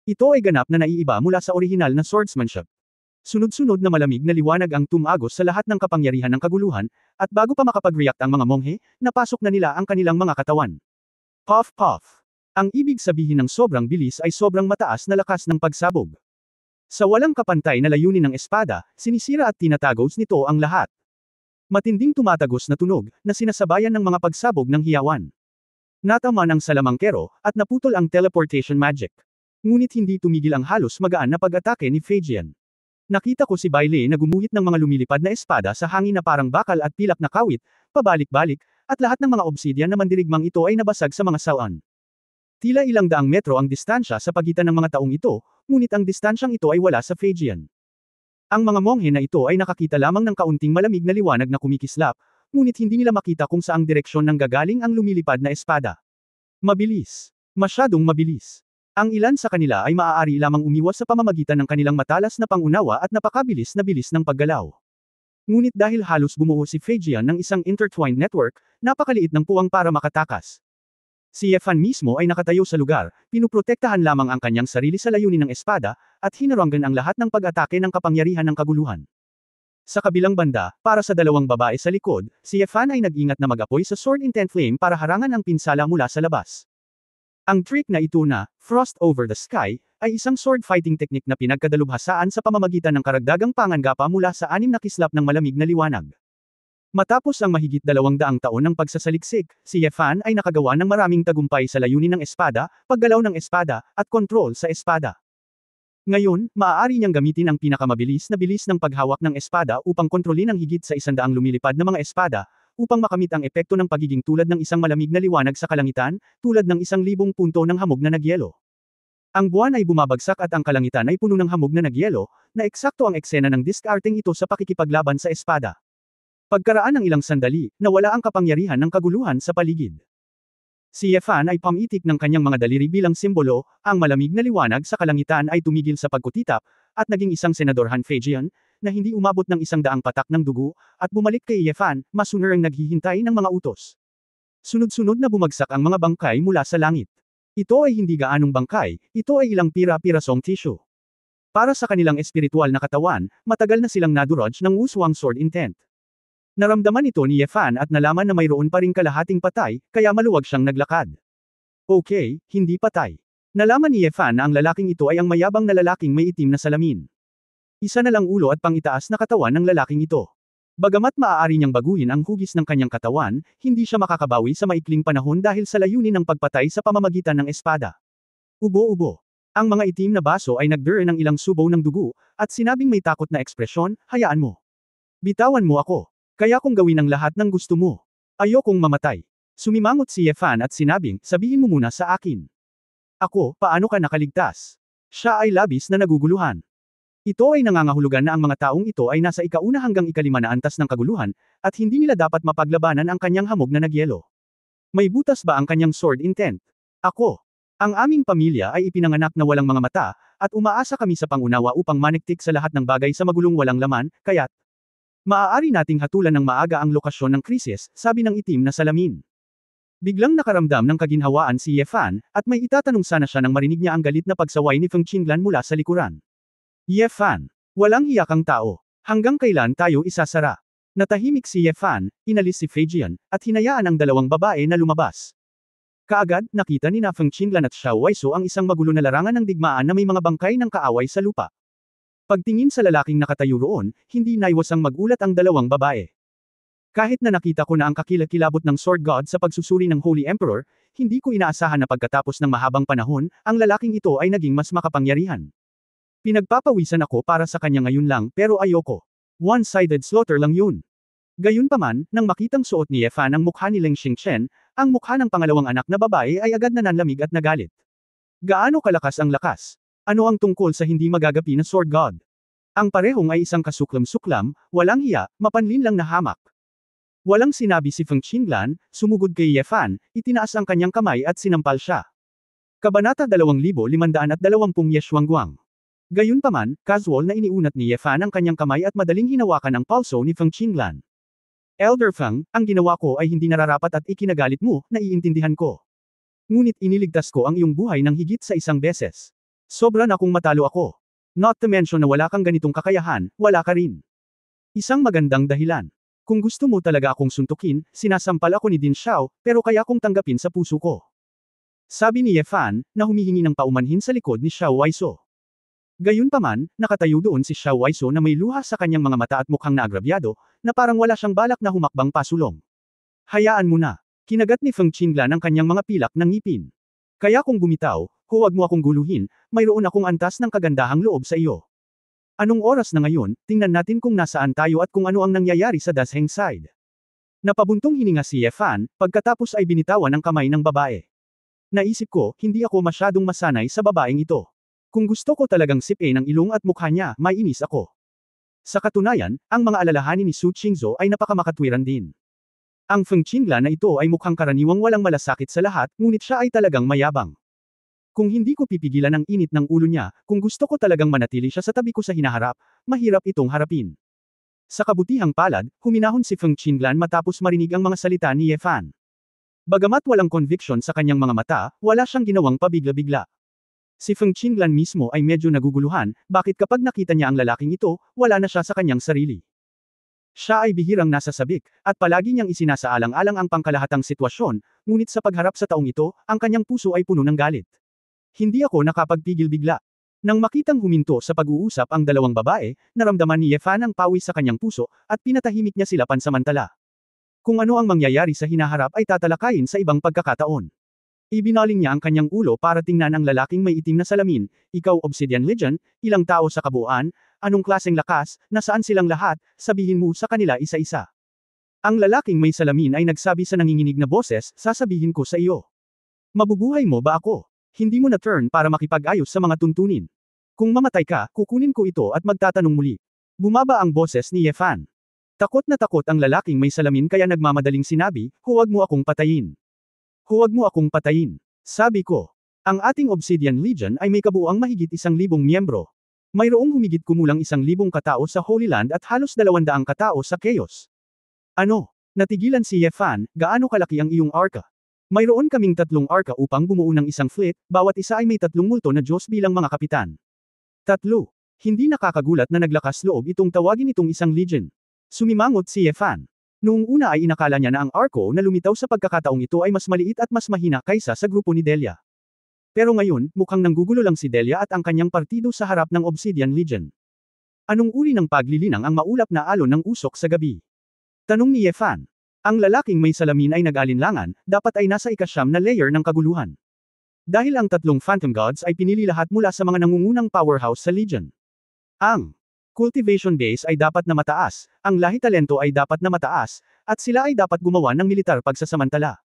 Ito ay ganap na naiiba mula sa orihinal na swordsmanship. Sunod-sunod na malamig na liwanag ang tumagos sa lahat ng kapangyarihan ng kaguluhan, at bago pa makapag-react ang mga monghe, napasok na nila ang kanilang mga katawan. Puff puff. Ang ibig sabihin ng sobrang bilis ay sobrang mataas na lakas ng pagsabog. Sa walang kapantay na layunin ng espada, sinisira at tinatagos nito ang lahat. Matinding tumatagos na tunog, na sinasabayan ng mga pagsabog ng hiyawan. Nataman ang salamangkero, at naputol ang teleportation magic. Ngunit hindi tumigil ang halos magaan na pag-atake ni Phaegian. Nakita ko si Bailey na gumuhit ng mga lumilipad na espada sa hangin na parang bakal at pilak na kawit, pabalik-balik, at lahat ng mga obsidian na mandirigmang ito ay nabasag sa mga sawan. Tila ilang daang metro ang distansya sa pagitan ng mga taong ito, ngunit ang distansyang ito ay wala sa Phaegian. Ang mga monghe na ito ay nakakita lamang ng kaunting malamig na liwanag na kumikislap, ngunit hindi nila makita kung saang direksyon nang gagaling ang lumilipad na espada. Mabilis. Masyadong mabilis. Ang ilan sa kanila ay maaari lamang umiwas sa pamamagitan ng kanilang matalas na pangunawa at napakabilis na bilis ng paggalaw. Ngunit dahil halos bumuo si Phaegian ng isang intertwined network, napakaliit ng puwang para makatakas. Si Ye Fan mismo ay nakatayo sa lugar, pinuprotektahan lamang ang kanyang sarili sa layunin ng espada, at hinaranggan ang lahat ng pag-atake ng kapangyarihan ng kaguluhan. Sa kabilang banda, para sa dalawang babae sa likod, si Ye Fan ay nag-ingat na mag-apoy sa Sword Intent Flame para harangan ang pinsala mula sa labas. Ang trick na ito na, Frost Over the Sky, ay isang sword fighting technique na pinagkadalubhasaan sa pamamagitan ng karagdagang panganggapa mula sa 6 na kislap ng malamig na liwanag. Matapos ang mahigit 200 taon ng pagsasaliksik, si Ye Fan ay nakagawa ng maraming tagumpay sa layunin ng espada, paggalaw ng espada, at kontrol sa espada. Ngayon, maaari niyang gamitin ang pinakamabilis na bilis ng paghawak ng espada upang kontrolin ang higit sa 100 lumilipad na mga espada, upang makamit ang epekto ng pagiging tulad ng isang malamig na liwanag sa kalangitan, tulad ng 1,000 punto ng hamog na nagyelo. Ang buwan ay bumabagsak at ang kalangitan ay puno ng hamog na nagyelo, na eksakto ang eksena ng diskarteng ito sa pakikipaglaban sa espada. Pagkaraan ng ilang sandali, nawala ang kapangyarihan ng kaguluhan sa paligid. Si Ye Fan ay pamitik ng kanyang mga daliri bilang simbolo, ang malamig na liwanag sa kalangitan ay tumigil sa pagkutitap, at naging isang senadorhan Phaegian, na hindi umabot ng 100 patak ng dugo, at bumalik kay Ye Fan, masunarang naghihintay ng mga utos. Sunod-sunod na bumagsak ang mga bangkay mula sa langit. Ito ay hindi gaanong bangkay, ito ay ilang pira-pirasong tissue. Para sa kanilang espiritual na katawan, matagal na silang nadurog ng uswang sword intent. Naramdaman ito ni Ye Fan at nalaman na mayroon pa ring kalahating patay, kaya maluwag siyang naglakad. Okay, hindi patay. Nalaman ni Ye Fan na ang lalaking ito ay ang mayabang na lalaking may itim na salamin. Isa na lang ulo at pangitaas na katawan ng lalaking ito. Bagamat maaari niyang baguhin ang hugis ng kanyang katawan, hindi siya makakabawi sa maikling panahon dahil sa layunin ng pagpatay sa pamamagitan ng espada. Ubo-ubo. Ang mga itim na baso ay nagdure ng ilang subaw ng dugo, at sinabing may takot na ekspresyon, hayaan mo. Bitawan mo ako. Kaya kung gawin ang lahat ng gusto mo. Ayokong mamatay. Sumimangot si Ye Fan at sinabing, sabihin mo muna sa akin. Ako, paano ka nakaligtas? Siya ay labis na naguguluhan. Ito ay nangangahulugan na ang mga taong ito ay nasa ika-1 hanggang ika-5 na antas ng kaguluhan, at hindi nila dapat mapaglabanan ang kanyang hamog na nagyelo. May butas ba ang kanyang sword intent? Ako. Ang aming pamilya ay ipinanganak na walang mga mata, at umaasa kami sa pangunawa upang maniktik sa lahat ng bagay sa magulong walang laman, kaya't maaari nating hatulan ng maaga ang lokasyon ng krisis, sabi ng itim na salamin. Biglang nakaramdam ng kaginhawaan si Ye Fan, at may itatanong sana siya nang marinig niya ang galit na pagsaway ni Feng Qinglan mula sa likuran. Ye Fan, walang hiyakang tao. Hanggang kailan tayo isasara? Natahimik si Ye Fan, inalis si Fei Jian, at hinayaan ang dalawang babae na lumabas. Kaagad, nakita ni Feng Qinglan at Xiao Waiso ang isang magulo na larangan ng digmaan na may mga bangkay ng kaaway sa lupa. Pagtingin sa lalaking nakatayo roon, hindi naiwasang magulat ang dalawang babae. Kahit na nakita ko na ang kakilakilabot ng Sword God sa pagsusuri ng Holy Emperor, hindi ko inaasahan na pagkatapos ng mahabang panahon, ang lalaking ito ay naging mas makapangyarihan. Pinagpapawisan ako para sa kanya ngayon lang, pero ayoko. One-sided slaughter lang yun. Gayunpaman, nang makitang suot ni Ye Fan ang mukha ni Leng Xingchen, ang mukha ng pangalawang anak na babae ay agad na nanlamig at nagalit. Gaano kalakas ang lakas? Ano ang tungkol sa hindi magagapi na Sword God? Ang parehong ay isang kasuklam-suklam, walang hiya, mapanlin lang na hamak. Walang sinabi si Feng Qinglan, sumugod kay Ye Fan, itinaas ang kanyang kamay at sinampal siya. Kabanata 2520 Ye Xuanguang. Gayunpaman, casual na iniunat ni Ye Fan ang kanyang kamay at madaling hinawakan ang palso ni Feng Qinglan. Elder Feng, ang ginawa ko ay hindi nararapat at ikinagalit mo, naiintindihan ko. Ngunit iniligtas ko ang iyong buhay ng higit sa isang beses. Sobra na kung matalo ako. Not to mention na wala kang ganitong kakayahan, wala ka rin. Isang magandang dahilan. Kung gusto mo talaga akong suntukin, sinasampal ako ni Din Xiao, pero kaya kong tanggapin sa puso ko. Sabi ni Ye Fan, na humihingi ng paumanhin sa likod ni Xiao Waiso. Gayunpaman, nakatayo doon si Xiao Waiso na may luha sa kanyang mga mata at mukhang naagrabyado, na parang wala siyang balak na humakbang pasulong. Hayaan mo na. Kinagat ni Feng Qinglan ang kanyang mga pilak ng ngipin. Kaya kung bumitaw, huwag mo akong guluhin, mayroon akong antas ng kagandahang loob sa iyo. Anong oras na ngayon, tingnan natin kung nasaan tayo at kung ano ang nangyayari sa Dasheng side. Napabuntong hininga si Ye Fan, pagkatapos ay binitawan ang kamay ng babae. Naisip ko, hindi ako masyadong masanay sa babaeng ito. Kung gusto ko talagang sipin ang ilong at mukha niya, maiinis ako. Sa katunayan, ang mga alalahanin ni Su Qingzhou ay napakamakatwiran din. Ang Feng Qinglan na ito ay mukhang karaniwang walang malasakit sa lahat, ngunit siya ay talagang mayabang. Kung hindi ko pipigilan ang init ng ulo niya, kung gusto ko talagang manatili siya sa tabi ko sa hinaharap, mahirap itong harapin. Sa kabutihang palad, huminahon si Feng Qinglan matapos marinig ang mga salita ni Ye Fan. Bagamat walang conviction sa kanyang mga mata, wala siyang ginawang pabigla-bigla. Si Feng Qinglan mismo ay medyo naguguluhan, bakit kapag nakita niya ang lalaking ito, wala na siya sa kanyang sarili. Siya ay bihirang nasa sabik, at palagi niyang isinasaalang-alang ang pangkalahatang sitwasyon, ngunit sa pagharap sa taong ito, ang kanyang puso ay puno ng galit. Hindi ako nakapagpigil bigla. Nang makitang huminto sa pag-uusap ang dalawang babae, naramdaman ni Ye Fan ang pawis sa kanyang puso, at pinatahimik niya sila pansamantala. Kung ano ang mangyayari sa hinaharap ay tatalakayin sa ibang pagkakataon. Ibinaling niya ang kanyang ulo para tingnan ang lalaking may itim na salamin, ikaw Obsidian Legion, ilang tao sa kabuuan, anong klaseng lakas, nasaan silang lahat, sabihin mo sa kanila isa-isa. Ang lalaking may salamin ay nagsabi sa nanginginig na boses, sasabihin ko sa iyo. Mabubuhay mo ba ako? Hindi mo na turn para makipag-ayos sa mga tuntunin. Kung mamatay ka, kukunin ko ito at magtatanong muli. Bumaba ang boses ni Ye Fan. Takot na takot ang lalaking may salamin kaya nagmamadaling sinabi, huwag mo akong patayin. Huwag mo akong patayin. Sabi ko. Ang ating Obsidian Legion ay may kabuuang mahigit 1,000 miyembro. Mayroong humigit kumulang 1,000 katao sa Holy Land at halos 200 katao sa Chaos. Ano? Natigilan si Ye Fan, gaano kalaki ang iyong arka? Mayroon kaming 3 arka upang bumuo ng isang fleet, bawat isa ay may 3 multo na Diyos bilang mga kapitan. 3. Hindi nakakagulat na naglakas loob itong tawagin itong isang legion. Sumimangot si Ye Fan. Noong una ay inakala niya na ang arko na lumitaw sa pagkakataong ito ay mas maliit at mas mahina kaysa sa grupo ni Delia. Pero ngayon, mukhang nanggugulo lang si Delia at ang kanyang partido sa harap ng Obsidian Legion. Anong uri ng paglilinang ang maulap na alon ng usok sa gabi? Tanong ni Ye Fan. Ang lalaking may salamin ay nag-alinlangan, dapat ay nasa ika-9 na layer ng kaguluhan. Dahil ang 3 Phantom Gods ay pinili lahat mula sa mga nangungunang powerhouse sa Legion. Ang cultivation base ay dapat na mataas, ang lahi talento ay dapat na mataas, at sila ay dapat gumawa ng militar pagsasamantala.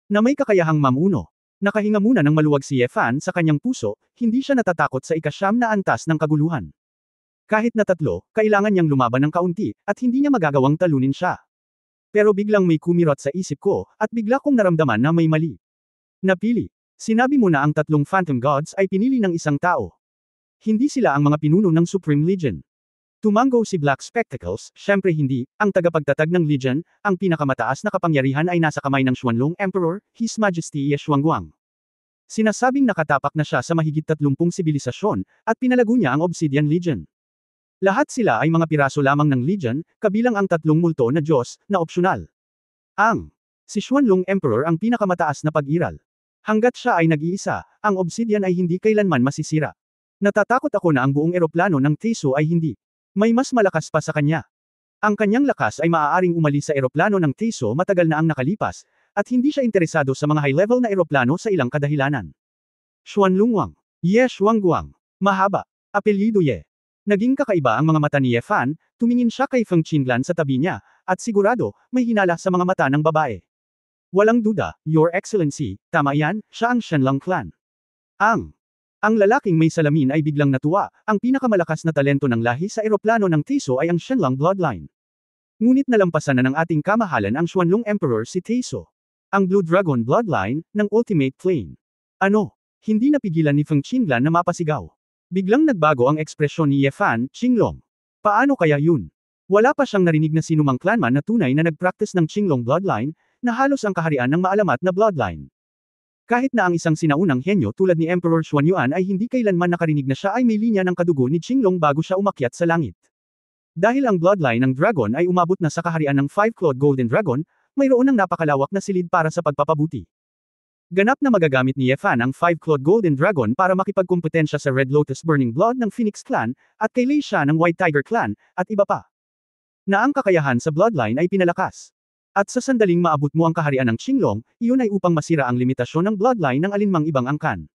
Na may kakayahang mamuno. Nakahinga muna ng maluwag si Ye Fan sa kanyang puso, hindi siya natatakot sa ika-9 na antas ng kaguluhan. Kahit na 3, kailangan niyang lumaban ng kaunti, at hindi niya magagawang talunin siya. Pero biglang may kumirot sa isip ko, at bigla kong naramdaman na may mali. Napili. Sinabi mo na ang 3 Phantom Gods ay pinili ng isang tao. Hindi sila ang mga pinuno ng Supreme Legion. Tumango si Black Spectacles, syempre hindi, ang tagapagtatag ng Legion, ang pinakamataas na kapangyarihan ay nasa kamay ng Xuanlong Emperor, His Majesty Ye Xuanguang. Sinasabing nakatapak na siya sa mahigit 30 sibilisasyon, at pinalago niya ang Obsidian Legion. Lahat sila ay mga piraso lamang ng Legion, kabilang ang 3 multo na Diyos, na opsyonal. Si Xuanlong Emperor ang pinakamataas na pag-iral. Hanggat siya ay nag-iisa, ang Obsidian ay hindi kailanman masisira. Natatakot ako na ang buong eroplano ng Teiso ay hindi. May mas malakas pa sa kanya. Ang kanyang lakas ay maaaring umalis sa eroplano ng Teiso matagal na ang nakalipas, at hindi siya interesado sa mga high-level na eroplano sa ilang kadahilanan. Xuanlong Ye Xuanguang. Mahaba. Apelyido Ye. Naging kakaiba ang mga mata ni Ye Fan, tumingin siya kay Feng Qinglan sa tabi niya, at sigurado, may hinala sa mga mata ng babae. Walang duda, Your Excellency, tama yan, siya ang Shenlong Clan. Ang lalaking may salamin ay biglang natuwa, ang pinakamalakas na talento ng lahi sa eroplano ng Teiso ay ang Shenlong bloodline. Ngunit nalampasan na ng ating kamahalan ang Xuanlong Emperor si Teiso. Ang Blue Dragon bloodline, ng Ultimate Flame. Hindi napigilan ni Feng Qinglan na mapasigaw. Biglang nagbago ang ekspresyon ni Ye Fan, Qinglong. Paano kaya yun? Wala pa siyang narinig na sinumang clanman na tunay na nag-practice ng Qinglong bloodline, na halos ang kaharian ng maalamat na bloodline. Kahit na ang isang sinaunang henyo tulad ni Emperor Xuanyuan ay hindi kailanman nakarinig na siya ay may linya ng kadugo ni Qinglong bago siya umakyat sa langit. Dahil ang bloodline ng dragon ay umabot na sa kaharian ng 5-clawed golden dragon, mayroon ng napakalawak na silid para sa pagpapabuti. Ganap na magagamit ni Ye Fan ang 5-clawed golden dragon para makipagkumpetensya sa Red Lotus Burning Blood ng Phoenix Clan, at kay Lei Xia ng White Tiger Clan, at iba pa. Na ang kakayahan sa bloodline ay pinalakas. At sa sandaling maabot mo ang kaharian ng Qinglong, iyon ay upang masira ang limitasyon ng bloodline ng alinmang ibang angkan.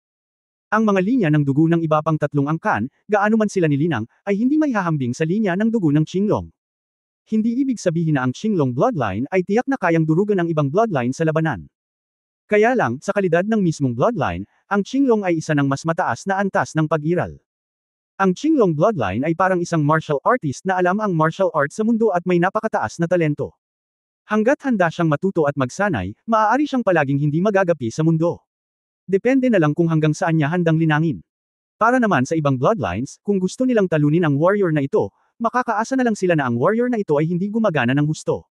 Ang mga linya ng dugo ng iba pang 3 angkan, gaano man sila nilinang, ay hindi maihahambing sa linya ng dugo ng Qinglong. Hindi ibig sabihin na ang Qinglong bloodline ay tiyak na kayang durugan ang ibang bloodline sa labanan. Kaya lang, sa kalidad ng mismong bloodline, ang Qinglong ay isa ng mas mataas na antas ng pag-iral. Ang Qinglong bloodline ay parang isang martial artist na alam ang martial arts sa mundo at may napakataas na talento. Hanggat handa siyang matuto at magsanay, maaari siyang palaging hindi magagapi sa mundo. Depende na lang kung hanggang saan niya handang linangin. Para naman sa ibang bloodlines, kung gusto nilang talunin ang warrior na ito, makakaasa na lang sila na ang warrior na ito ay hindi gumagana ng husto.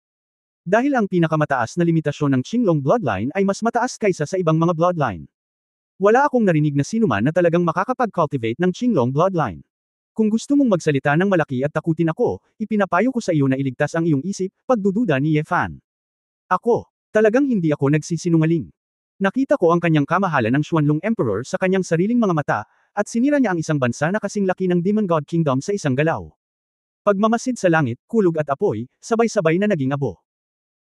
Dahil ang pinakamataas na limitasyon ng Qinglong bloodline ay mas mataas kaysa sa ibang mga bloodline. Wala akong narinig na sinuman na talagang makakapag-cultivate ng Qinglong bloodline. Kung gusto mong magsalita ng malaki at takutin ako, ipinapayo ko sa iyo na iligtas ang iyong isip, pagdududa ni Ye Fan. Talagang hindi ako nagsisinungaling. Nakita ko ang kanyang kamahalan ng Xuanlong Emperor sa kanyang sariling mga mata, at sinira niya ang isang bansa na kasing laki ng Demon God Kingdom sa isang galaw. Pagmamasid sa langit, kulog at apoy, sabay-sabay na naging abo.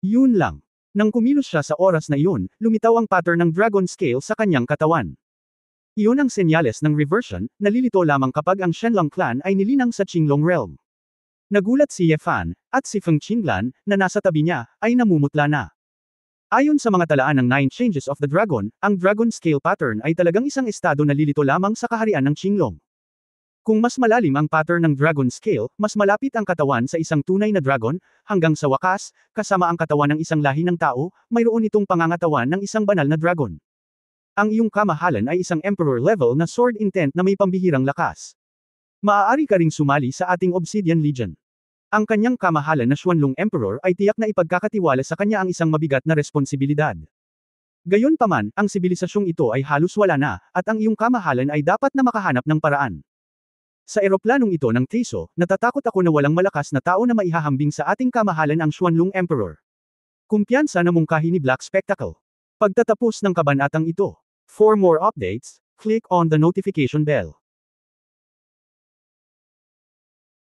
Yun lang. Nang kumilos siya sa oras na iyon, lumitaw ang pattern ng dragon scale sa kanyang katawan. Iyon ang senyales ng reversion, nalilito lamang kapag ang Shenlong Clan ay nilinang sa Qinglong Realm. Nagulat si Ye Fan, at si Feng Qinglan, na nasa tabi niya, ay namumutla na. Ayon sa mga talaan ng 9 Changes of the Dragon, ang Dragon Scale pattern ay talagang isang estado na lilito lamang sa kaharian ng Qinglong. Kung mas malalim ang pattern ng Dragon Scale, mas malapit ang katawan sa isang tunay na dragon, hanggang sa wakas, kasama ang katawan ng isang lahi ng tao, mayroon itong pangangatawan ng isang banal na dragon. Ang iyong kamahalan ay isang Emperor level na sword intent na may pambihirang lakas. Maaari ka ring sumali sa ating Obsidian Legion. Ang kanyang kamahalan na Xuanlong Emperor ay tiyak na ipagkakatiwala sa kanya ang isang mabigat na responsibilidad. Gayunpaman, ang sibilisasyong ito ay halos wala na, at ang iyong kamahalan ay dapat na makahanap ng paraan. Sa eroplanong ito ng Teiso, natatakot ako na walang malakas na tao na maihahambing sa ating kamahalan ang Xuanlong Emperor. Kumpiyansa na mungkahi ni Black Spectacle. Pagtatapos ng kabanatang ito. For more updates, click on the notification bell.